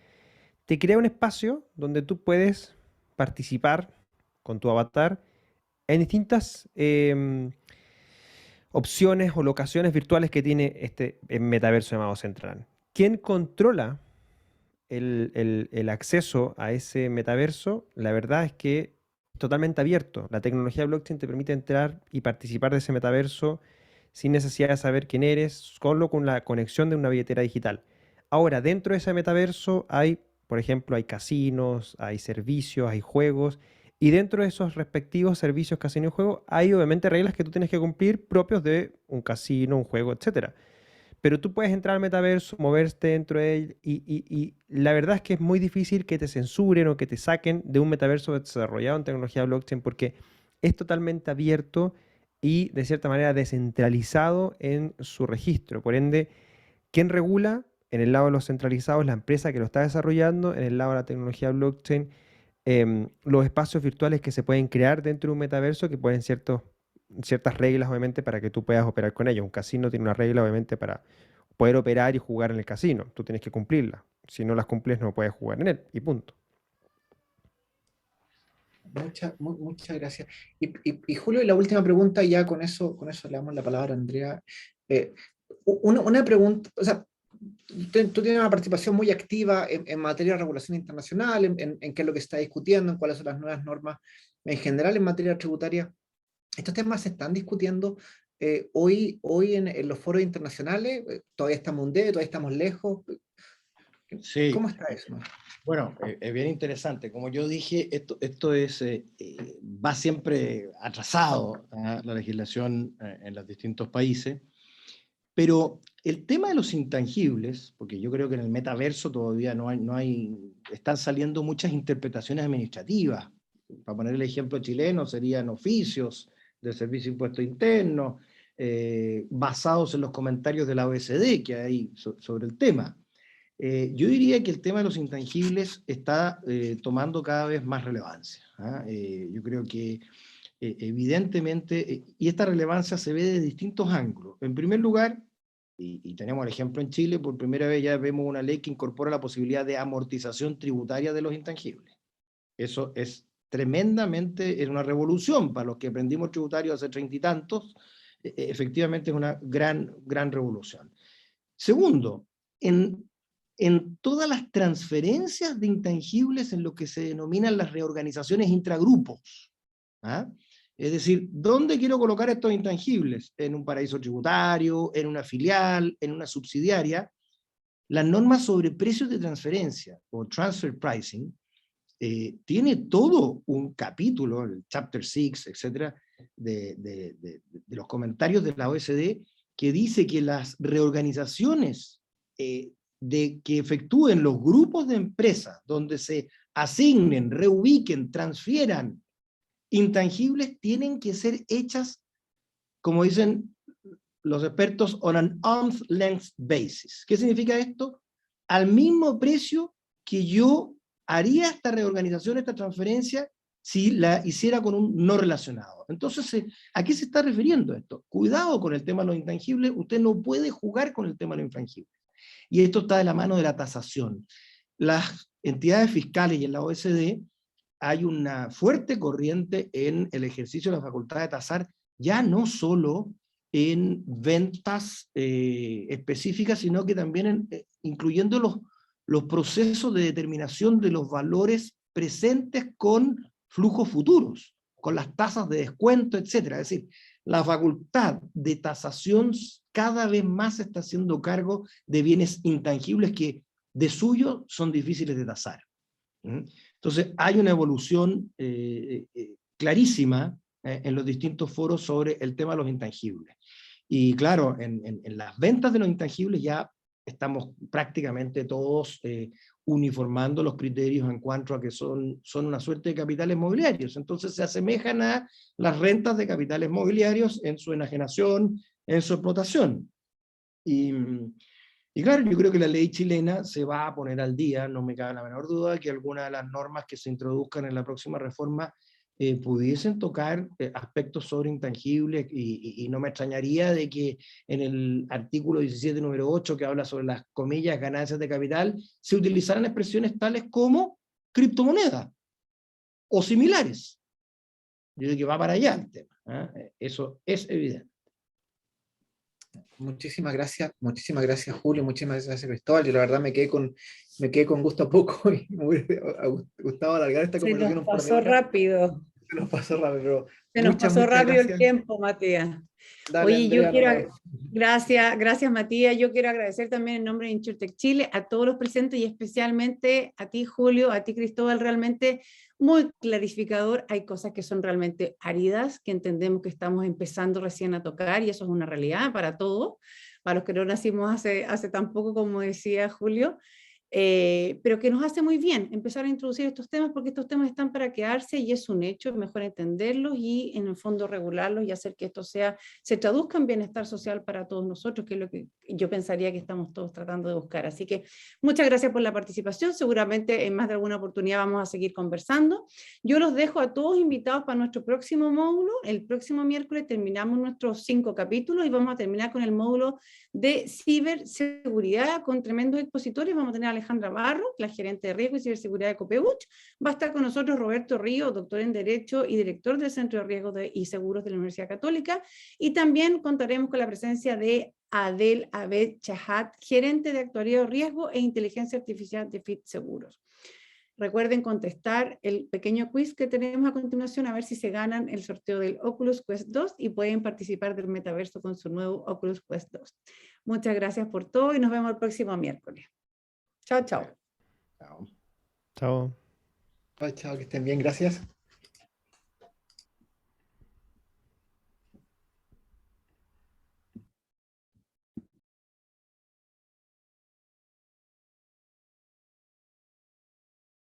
te crea un espacio donde tú puedes participar con tu avatar en distintas opciones o locaciones virtuales que tiene este metaverso llamado Decentraland. ¿Quién controla el acceso a ese metaverso? La verdad es que es totalmente abierto. La tecnología blockchain te permite entrar y participar de ese metaverso sin necesidad de saber quién eres, solo con la conexión de una billetera digital. Ahora, dentro de ese metaverso hay, por ejemplo, hay casinos, hay servicios, hay juegos, y dentro de esos respectivos servicios, casino y juego, hay obviamente reglas que tú tienes que cumplir propios de un casino, un juego, etcétera. Pero tú puedes entrar al metaverso, moverte dentro de él y la verdad es que es muy difícil que te censuren o que te saquen de un metaverso desarrollado en tecnología blockchain porque es totalmente abierto y de cierta manera descentralizado en su registro. Por ende, ¿quién regula? En el lado de los centralizados, la empresa que lo está desarrollando, en el lado de la tecnología blockchain, los espacios virtuales que se pueden crear dentro de un metaverso que pueden ciertas reglas, obviamente, para que tú puedas operar con ellos. Un casino tiene una regla, obviamente, para poder operar y jugar en el casino. Tú tienes que cumplirlas. Si no las cumples, no puedes jugar en él. Y punto. Muchas gracias. Y Julio, la última pregunta, ya con eso le damos la palabra a Andrea. Una pregunta, o sea, tú tienes una participación muy activa en materia de regulación internacional, en qué es lo que se está discutiendo, en cuáles son las nuevas normas en general en materia tributaria. ¿Estos temas se están discutiendo hoy en los foros internacionales? ¿Todavía estamos todavía estamos lejos? Sí. ¿Cómo está eso? Bueno, es bien interesante. Como yo dije, esto es, va siempre atrasado la legislación en los distintos países, pero el tema de los intangibles, porque yo creo que en el metaverso todavía están saliendo muchas interpretaciones administrativas. Para poner el ejemplo chileno, serían oficios del Servicio de Impuesto Interno, basados en los comentarios de la OECD que hay sobre el tema. Yo diría que el tema de los intangibles está tomando cada vez más relevancia. Yo creo que evidentemente, y esta relevancia se ve de distintos ángulos. En primer lugar, y tenemos el ejemplo en Chile, por primera vez ya vemos una ley que incorpora la posibilidad de amortización tributaria de los intangibles. Eso es tremendamente, es una revolución para los que aprendimos tributario hace 30 y tantos, efectivamente es una gran revolución. Segundo, en en todas las transferencias de intangibles en lo que se denominan las reorganizaciones intragrupos. ¿Ah? Es decir, ¿dónde quiero colocar estos intangibles? En un paraíso tributario, en una filial, en una subsidiaria. Las normas sobre precios de transferencia, o transfer pricing, tiene todo un capítulo, el chapter 6, etcétera, de los comentarios de la OECD, que dice que las reorganizaciones que efectúen los grupos de empresas, donde se asignen, reubiquen, transfieran intangibles, tienen que ser hechas, como dicen los expertos, on an arm's length basis. ¿Qué significa esto? Al mismo precio que yo haría esta reorganización, esta transferencia, si la hiciera con un no relacionado. Entonces, ¿a qué se está refiriendo esto? Cuidado con el tema de los intangibles, usted no puede jugar con el tema de los intangibles. Y esto está de la mano de la tasación. Las entidades fiscales y en la OECD hay una fuerte corriente en el ejercicio de la facultad de tasar, ya no solo en ventas específicas, sino que también incluyendo los procesos de determinación de los valores presentes con flujos futuros, con las tasas de descuento, etc. Es decir, la facultad de tasación cada vez más se está haciendo cargo de bienes intangibles que de suyo son difíciles de tasar. Entonces hay una evolución clarísima en los distintos foros sobre el tema de los intangibles. Y claro, en las ventas de los intangibles ya estamos prácticamente todos uniformando los criterios en cuanto a que son una suerte de capitales mobiliarios. Entonces se asemejan a las rentas de capitales mobiliarios en su enajenación, en su explotación. Y claro, yo creo que la ley chilena se va a poner al día, no me cabe la menor duda que algunas de las normas que se introduzcan en la próxima reforma pudiesen tocar aspectos sobre intangibles, y no me extrañaría de que en el artículo 17, número 8, que habla sobre las comillas ganancias de capital, se utilizaran expresiones tales como criptomoneda o similares. Yo digo que va para allá el tema, ¿eh? Eso es evidente. Muchísimas gracias Julio, muchísimas gracias Cristóbal. Yo la verdad me quedé con gusto a poco y me hubiera gustado alargar esta conversación un par de horas. Rápido. Se nos pasó rápido, pero Se nos pasó rápido gracias. El tiempo, Matías. Dale, Oye, Andrea, yo quiero, gracias Matías, yo quiero agradecer también en nombre de InsurTech Chile a todos los presentes y especialmente a ti Julio, a ti Cristóbal, realmente muy clarificador. Hay cosas que son realmente áridas, que entendemos que estamos empezando recién a tocar y eso es una realidad para todos, para los que no nacimos hace tan poco como decía Julio. Pero que nos hace muy bien empezar a introducir estos temas porque estos temas están para quedarse y es un hecho, es mejor entenderlos y en el fondo regularlos y hacer que esto se traduzca en bienestar social para todos nosotros, que es lo que yo pensaría que estamos todos tratando de buscar. Así que muchas gracias por la participación, seguramente en más de alguna oportunidad vamos a seguir conversando. Yo los dejo a todos invitados para nuestro próximo módulo. El próximo miércoles terminamos nuestros 5 capítulos y vamos a terminar con el módulo de ciberseguridad con tremendos expositores. Vamos a tener a Alejandra Barro, la gerente de riesgo y ciberseguridad de Copeuch. Va a estar con nosotros Roberto Río, doctor en Derecho y director del Centro de Riesgos y Seguros de la Universidad Católica. Y también contaremos con la presencia de Adel Abed Chahat, gerente de actuaría de riesgo e inteligencia artificial de FIT Seguros. Recuerden contestar el pequeño quiz que tenemos a continuación a ver si se ganan el sorteo del Oculus Quest 2 y pueden participar del metaverso con su nuevo Oculus Quest 2. Muchas gracias por todo y nos vemos el próximo miércoles. Chao, chao. Chao. Chao, que estén bien, gracias.